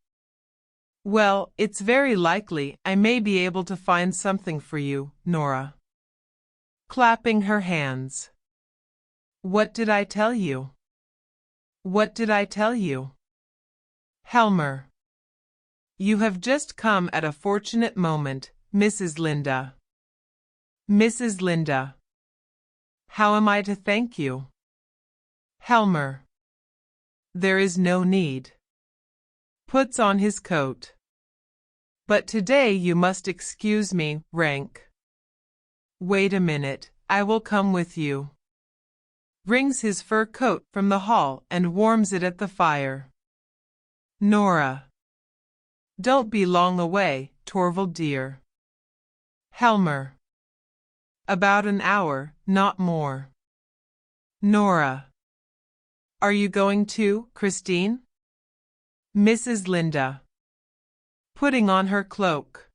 Well, it's very likely I may be able to find something for you, Nora. Clapping her hands. What did I tell you? What did I tell you? Helmer. You have just come at a fortunate moment, Mrs. Linda. Mrs. Linda. How am I to thank you? Helmer. There is no need. Puts on his coat. But today you must excuse me, Rank. Wait a minute, I will come with you. Brings his fur coat from the hall and warms it at the fire. Nora. Don't be long away, Torvald dear. Helmer. About an hour, not more. Nora. Are you going too, Christine? Mrs. Linda. Putting on her cloak.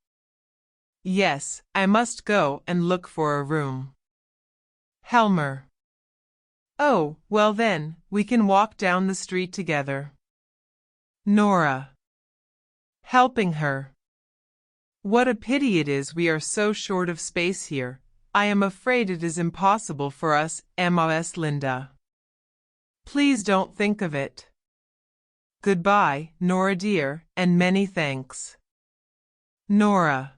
Yes, I must go and look for a room. Helmer. Oh, well then, we can walk down the street together. Nora. Helping her. What a pity it is we are so short of space here. I am afraid it is impossible for us, Mrs. Linda. Please don't think of it. Goodbye, Nora dear, and many thanks. Nora.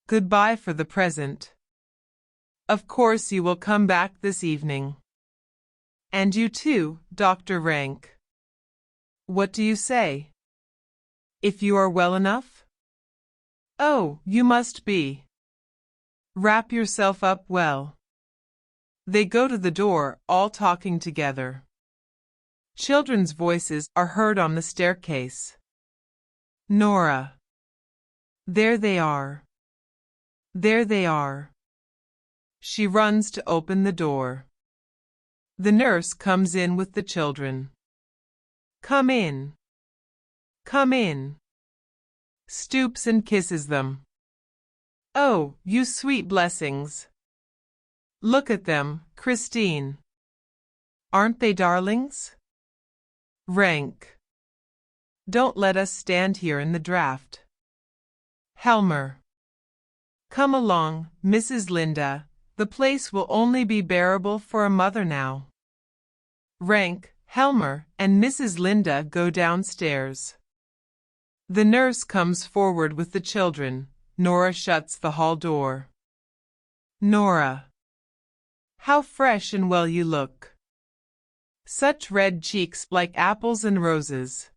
Goodbye for the present. Of course you will come back this evening. And you too, Dr. Rank. What do you say? If you are well enough? Oh, you must be. Wrap yourself up well. They go to the door, all talking together. Children's voices are heard on the staircase. Nora. There they are. There they are. She runs to open the door. The nurse comes in with the children. Come in. Come in. Stoops and kisses them. Oh, you sweet blessings. Look at them, Christine. Aren't they darlings? Rank. Don't let us stand here in the draught. Helmer. Come along, Mrs. Linda. The place will only be bearable for a mother now. Rank, Helmer, and Mrs. Linda go downstairs. The nurse comes forward with the children. Nora shuts the hall door. Nora. How fresh and well you look. Such red cheeks like apples and roses.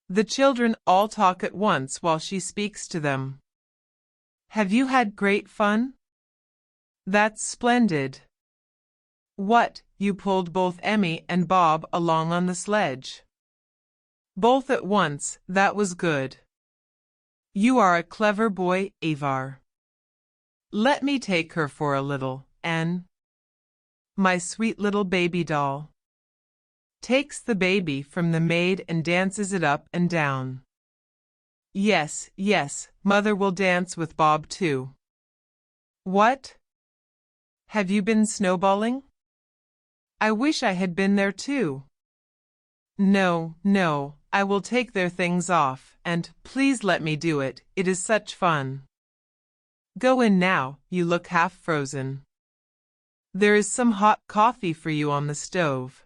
The children all talk at once while she speaks to them. Have you had great fun? That's splendid. What, you pulled both Emmy and Bob along on the sledge? Both at once, that was good. You are a clever boy, Ivar. Let me take her for a little, Anne. My sweet little baby doll. Takes the baby from the maid and dances it up and down. Yes, yes, mother will dance with Bob too. What? Have you been snowballing? I wish I had been there too. No, no, I will take their things off, and please let me do it, it is such fun. Go in now, you look half frozen. There is some hot coffee for you on the stove.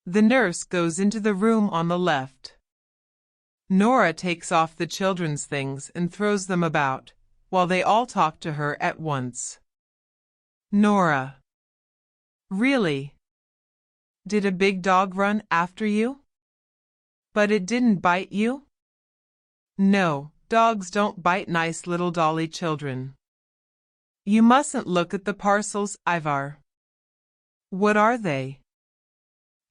The nurse goes into the room on the left. Nora takes off the children's things and throws them about, while they all talk to her at once. Nora. Really? Did a big dog run after you? But it didn't bite you? No, dogs don't bite nice little dolly children. You mustn't look at the parcels, Ivar. What are they?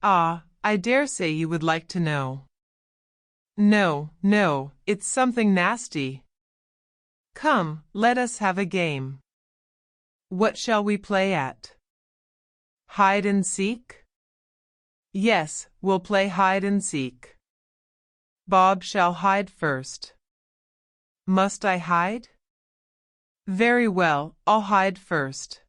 Ah, I dare say you would like to know. No, no, it's something nasty. Come, let us have a game. What shall we play at? Hide and seek? Yes, we'll play hide and seek. Bob shall hide first. Must I hide? Very well, I'll hide first.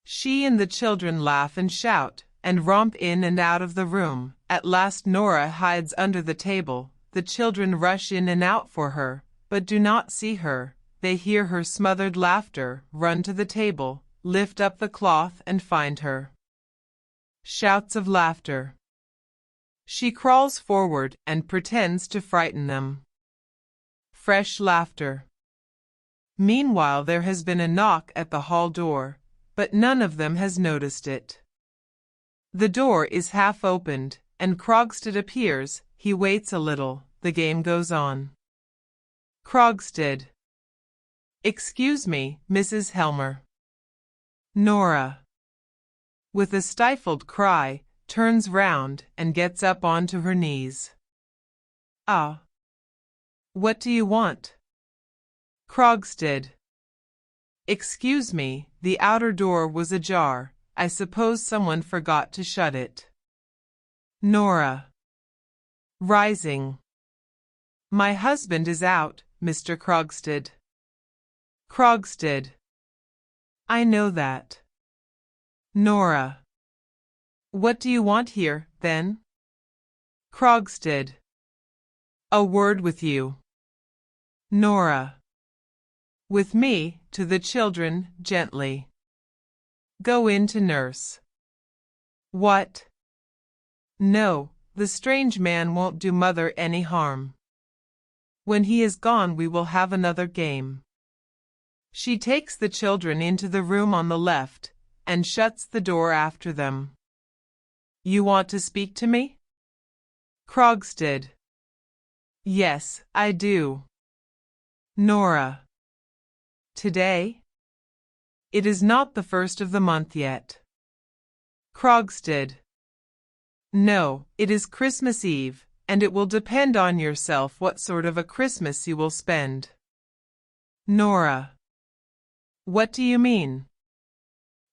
She and the children laugh and shout, and romp in and out of the room. At last Nora hides under the table. The children rush in and out for her, but do not see her. They hear her smothered laughter, run to the table, lift up the cloth and find her. Shouts of laughter. She crawls forward and pretends to frighten them. Fresh laughter. Meanwhile there has been a knock at the hall door, but none of them has noticed it. The door is half opened, and Krogstad appears. He waits a little. The game goes on. Krogstad. Excuse me, Mrs. Helmer. Nora. With a stifled cry, turns round and gets up onto her knees. Ah. What do you want? Krogstad. Excuse me, the outer door was ajar. I suppose someone forgot to shut it. Nora. Rising. My husband is out, Mr. Krogstad. Krogstad. I know that. Nora. What do you want here, then? Krogstad. A word with you. Nora. With me, to the children, gently. Go in to nurse. What? No, the strange man won't do mother any harm. When he is gone we will have another game. She takes the children into the room on the left, and shuts the door after them. You want to speak to me? Krogstad. Yes, I do. Nora. Today? It is not the 1st of the month yet. Krogstad. No, it is Christmas Eve, and it will depend on yourself what sort of a Christmas you will spend. Nora. What do you mean?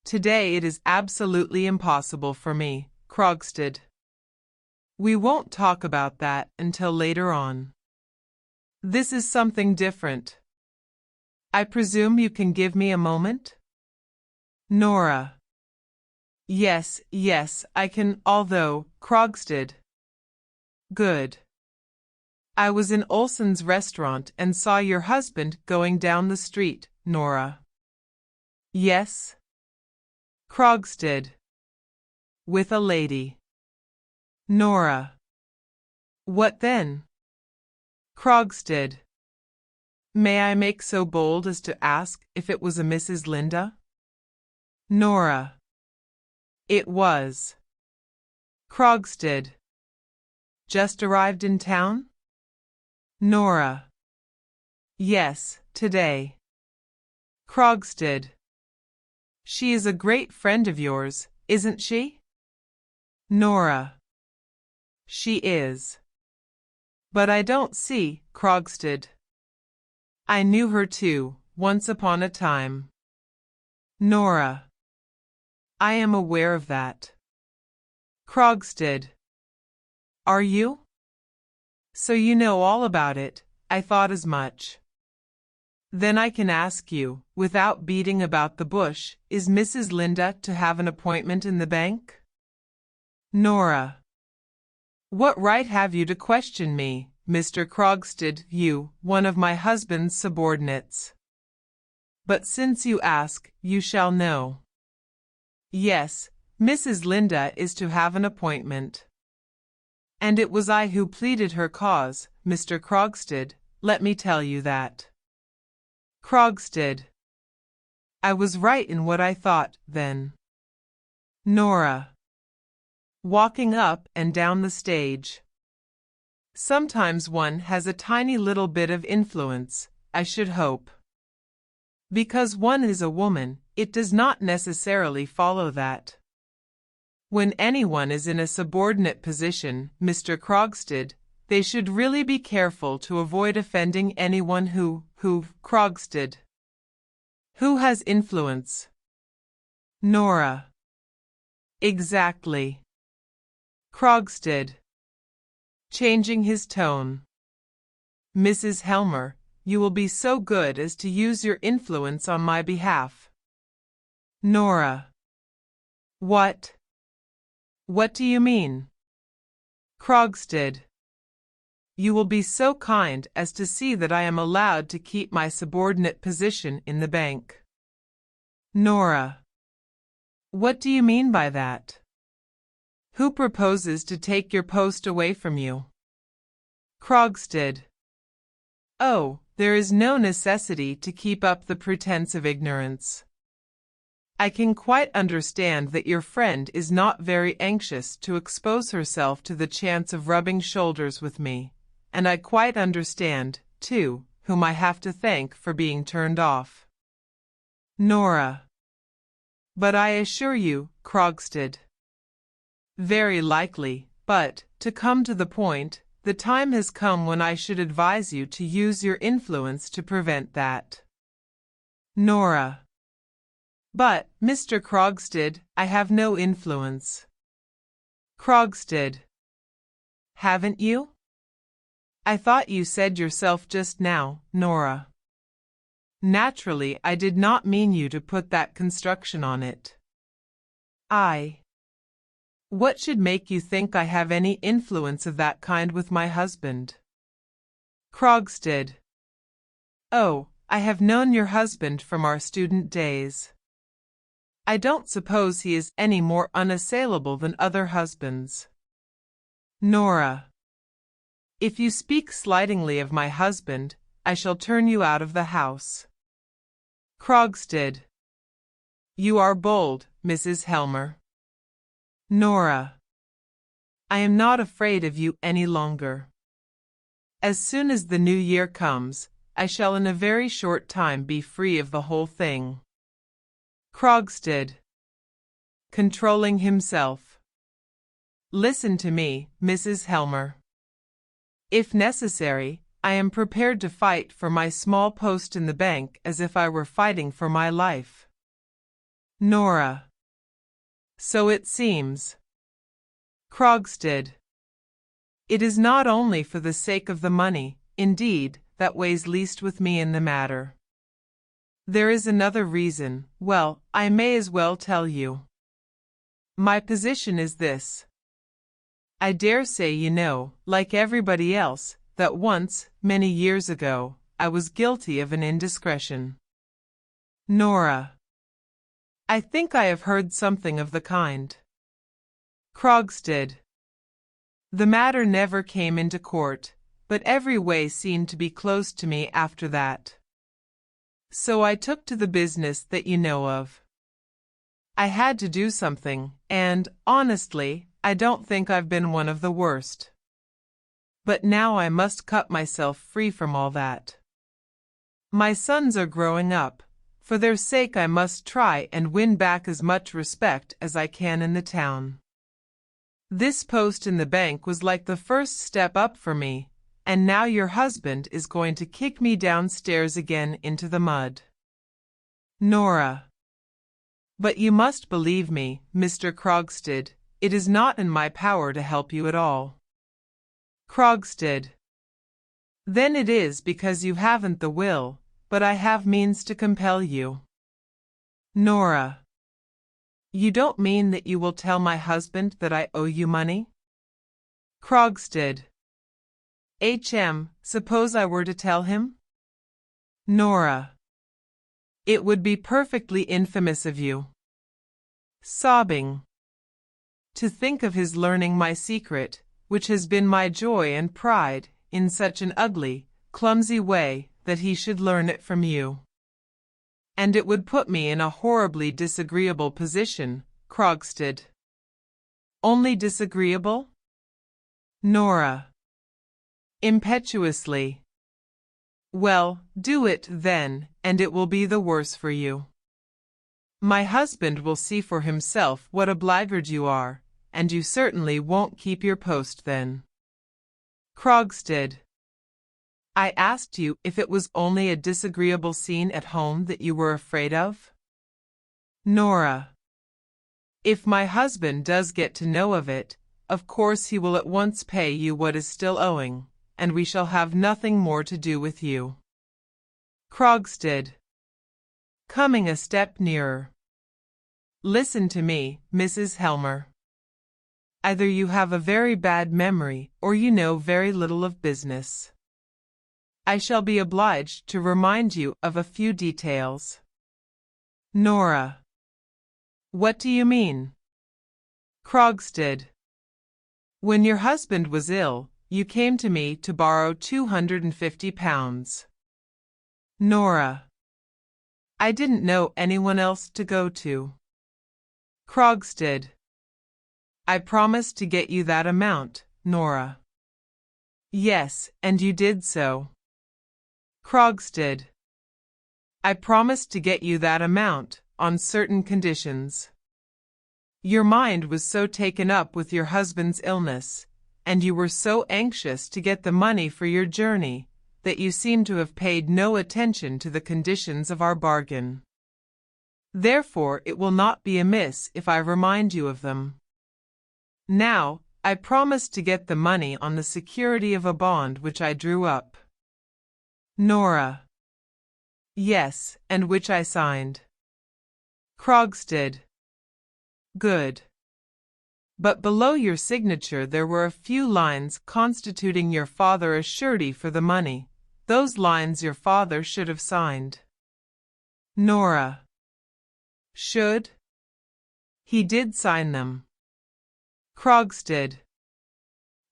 Today it is absolutely impossible for me, Krogstad. We won't talk about that until later on. This is something different. I presume you can give me a moment? Nora. Yes, yes, I can, although, Krogstad. Good. I was in Olsen's restaurant and saw your husband going down the street, Nora. Yes? Krogstad. With a lady. Nora. What then? Krogstad. May I make so bold as to ask if it was a Mrs. Linda? Nora. It was. Krogstad. Just arrived in town? Nora. Yes, today. Krogstad. She is a great friend of yours, isn't she? Nora. She is. But I don't see, Krogstad. I knew her too, once upon a time. Nora. I am aware of that. Krogstad. Are you? So you know all about it, I thought as much. Then I can ask you, without beating about the bush, is Mrs. Linda to have an appointment in the bank? Nora. What right have you to question me, Mr. Krogstad, you, one of my husband's subordinates? But since you ask, you shall know. Yes, Mrs. Linda is to have an appointment. And it was I who pleaded her cause, Mr. Krogstad, let me tell you that. Krogstad. I was right in what I thought, then. Nora. Walking up and down the stage. Sometimes one has a tiny little bit of influence, I should hope. Because one is a woman, it does not necessarily follow that. When anyone is in a subordinate position, Mr. Krogstad, they should really be careful to avoid offending anyone who Krogstad. Who has influence? Nora. Exactly. Krogstad. Changing his tone. Mrs. Helmer, you will be so good as to use your influence on my behalf. Nora. What? What do you mean? Krogstad. You will be so kind as to see that I am allowed to keep my subordinate position in the bank. Nora. What do you mean by that? Who proposes to take your post away from you? Krogstad. Oh, there is no necessity to keep up the pretense of ignorance. I can quite understand that your friend is not very anxious to expose herself to the chance of rubbing shoulders with me, and I quite understand, too, whom I have to thank for being turned off. Nora. But I assure you, Krogstad. Very likely, but, to come to the point, the time has come when I should advise you to use your influence to prevent that. Nora. But, Mr. Krogstad, I have no influence. Krogstad. Haven't you? I thought you said yourself just now, Nora. Naturally, I did not mean you to put that construction on it. What should make you think I have any influence of that kind with my husband? Krogstad. Oh, I have known your husband from our student days. I don't suppose he is any more unassailable than other husbands. Nora. If you speak slightingly of my husband, I shall turn you out of the house. Krogstad. You are bold, Mrs. Helmer. Nora. I am not afraid of you any longer. As soon as the new year comes, I shall in a very short time be free of the whole thing. Krogstad. Controlling himself. Listen to me, Mrs. Helmer. If necessary, I am prepared to fight for my small post in the bank as if I were fighting for my life. Nora. So it seems. Krogstad. It is not only for the sake of the money, indeed, that weighs least with me in the matter. There is another reason, well, I may as well tell you. My position is this. I dare say you know, like everybody else, that once, many years ago, I was guilty of an indiscretion. Nora. I think I have heard something of the kind. Krogstad. The matter never came into court, but every way seemed to be closed to me after that. So I took to the business that you know of. I had to do something, and, honestly, I don't think I've been one of the worst. But now I must cut myself free from all that. My sons are growing up. For their sake I must try and win back as much respect as I can in the town. This post in the bank was like the first step up for me, and now your husband is going to kick me downstairs again into the mud. Nora. But you must believe me, Mr. Krogstad, it is not in my power to help you at all. Krogstad. Then it is because you haven't the will, but I have means to compel you. Nora. You don't mean that you will tell my husband that I owe you money? Krogstad. Suppose I were to tell him? Nora. It would be perfectly infamous of you. Sobbing. To think of his learning my secret, which has been my joy and pride, in such an ugly, clumsy way that he should learn it from you. And it would put me in a horribly disagreeable position, Krogstad. Only disagreeable? Nora. Impetuously. Well, do it then, and it will be the worse for you. My husband will see for himself what a blackguard you are, and you certainly won't keep your post then. Krogstad. I asked you if it was only a disagreeable scene at home that you were afraid of? Nora. If my husband does get to know of it, of course he will at once pay you what is still owing, and we shall have nothing more to do with you. Krogstad. Coming a step nearer. Listen to me, Mrs. Helmer. Either you have a very bad memory, or you know very little of business. I shall be obliged to remind you of a few details. Nora. What do you mean? Krogstad. When your husband was ill, you came to me to borrow £250. Nora. I didn't know anyone else to go to. Krogstad. I promised to get you that amount, Nora. Yes, and you did so. Krogstad. I promised to get you that amount, on certain conditions. Your mind was so taken up with your husband's illness, and you were so anxious to get the money for your journey, that you seem to have paid no attention to the conditions of our bargain. Therefore it will not be amiss if I remind you of them. Now, I promised to get the money on the security of a bond which I drew up. Nora. Yes, and which I signed. Krogstad. Good. But below your signature there were a few lines constituting your father a surety for the money. Those lines your father should have signed. Nora. Should? He did sign them. Krogstad.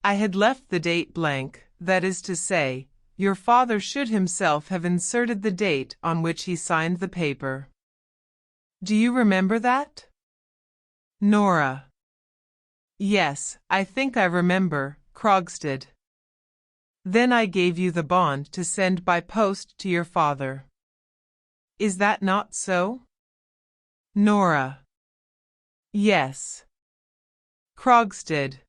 I had left the date blank, that is to say, your father should himself have inserted the date on which he signed the paper. Do you remember that? Nora. Yes, I think I remember, Krogstad. Then I gave you the bond to send by post to your father. Is that not so? Nora. Yes. Krogstad.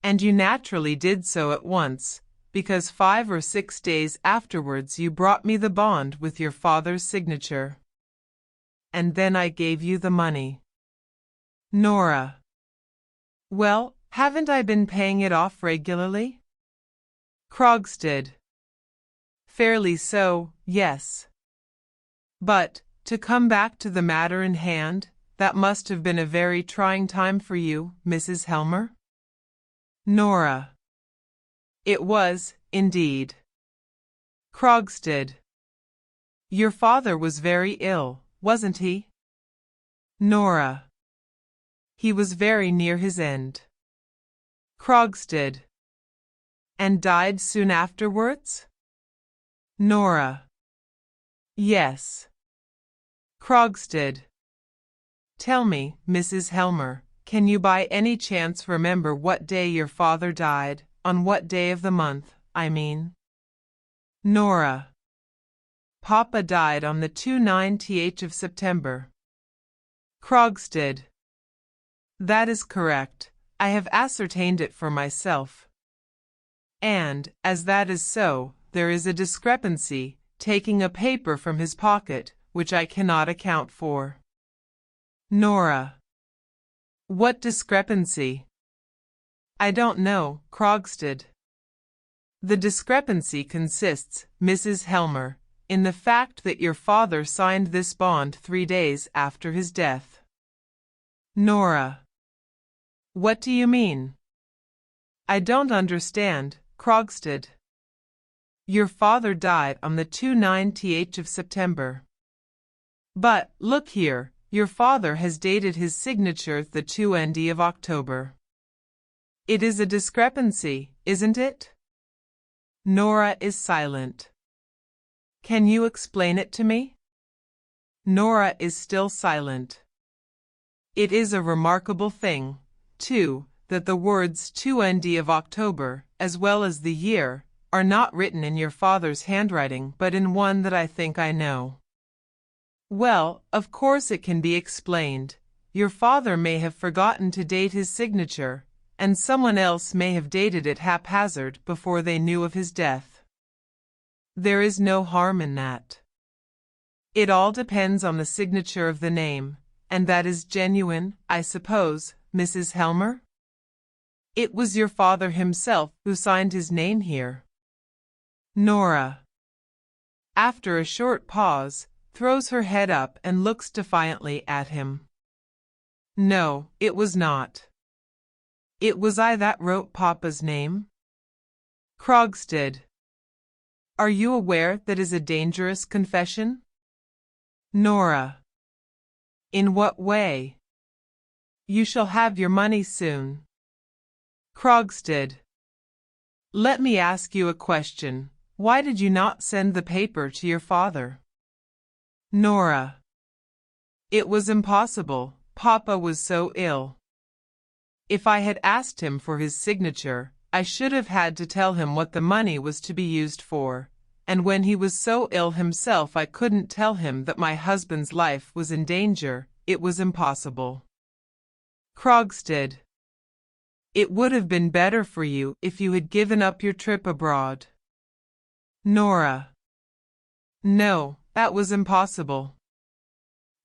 And you naturally did so at once, because 5 or 6 days afterwards you brought me the bond with your father's signature. And then I gave you the money. Nora. Well, haven't I been paying it off regularly? Krogstad. Fairly so, yes. But, to come back to the matter in hand, that must have been a very trying time for you, Mrs. Helmer? Nora. It was, indeed. Krogstad. Your father was very ill, wasn't he? Nora. He was very near his end. Krogstad. And died soon afterwards? Nora. Yes. Krogstad. Tell me, Mrs. Helmer, can you by any chance remember what day your father died, on what day of the month, I mean? Nora. Papa died on the 29th of September. Krogstad. That is correct. I have ascertained it for myself. And, as that is so, there is a discrepancy, taking a paper from his pocket, which I cannot account for. Nora. What discrepancy? I don't know, Krogstad. The discrepancy consists, Mrs. Helmer, in the fact that your father signed this bond 3 days after his death. Nora. What do you mean? I don't understand, Krogstad. Your father died on the 29th of September. But, look here, your father has dated his signature the 2nd of October. It is a discrepancy, isn't it? Nora is silent. Can you explain it to me? Nora is still silent. It is a remarkable thing, too, that the words 2nd of October, as well as the year, are not written in your father's handwriting but in one that I think I know. Well, of course it can be explained. Your father may have forgotten to date his signature, and someone else may have dated it haphazard before they knew of his death. There is no harm in that. It all depends on the signature of the name, and that is genuine, I suppose, Mrs. Helmer? It was your father himself who signed his name here. Nora, after a short pause, throws her head up and looks defiantly at him. No, it was not. It was I that wrote Papa's name. Krogstad. Are you aware that is a dangerous confession? Nora. In what way? You shall have your money soon. Krogstad. Let me ask you a question. Why did you not send the paper to your father? Nora. It was impossible. Papa was so ill. If I had asked him for his signature, I should have had to tell him what the money was to be used for, and when he was so ill himself I couldn't tell him that my husband's life was in danger. It was impossible. Krogstad. It would have been better for you if you had given up your trip abroad. Nora. No, that was impossible.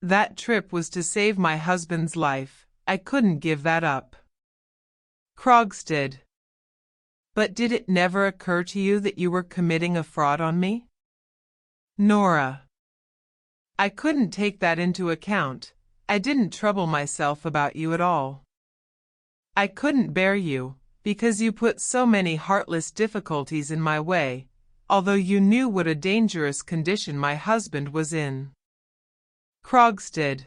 That trip was to save my husband's life. I couldn't give that up. Krogstad. But did it never occur to you that you were committing a fraud on me? Nora. I couldn't take that into account. I didn't trouble myself about you at all. I couldn't bear you, because you put so many heartless difficulties in my way, although you knew what a dangerous condition my husband was in. Krogstad.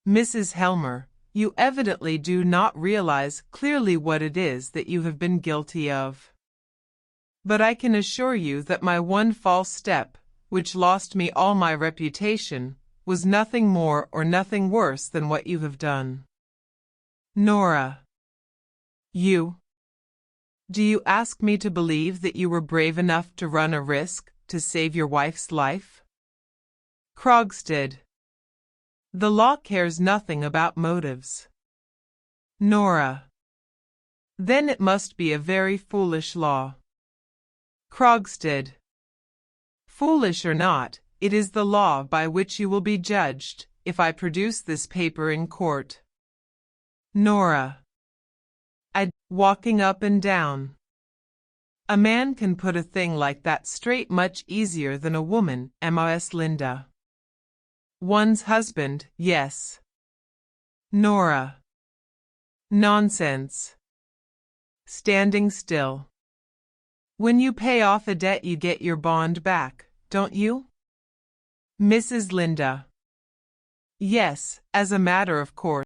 Mrs. Helmer, you evidently do not realize clearly what it is that you have been guilty of. But I can assure you that my one false step, which lost me all my reputation, was nothing more or nothing worse than what you have done. Nora. You. Do you ask me to believe that you were brave enough to run a risk to save your wife's life? Krogstad. The law cares nothing about motives. Nora. Then it must be a very foolish law. Krogstad. Foolish or not, it is the law by which you will be judged, if I produce this paper in court. Nora. Walking up and down. A man can put a thing like that straight much easier than a woman, Ms. Linda. One's husband, yes. Nora. Nonsense. Standing still. When you pay off a debt you get your bond back, don't you? Mrs. Linda. Yes, as a matter of course.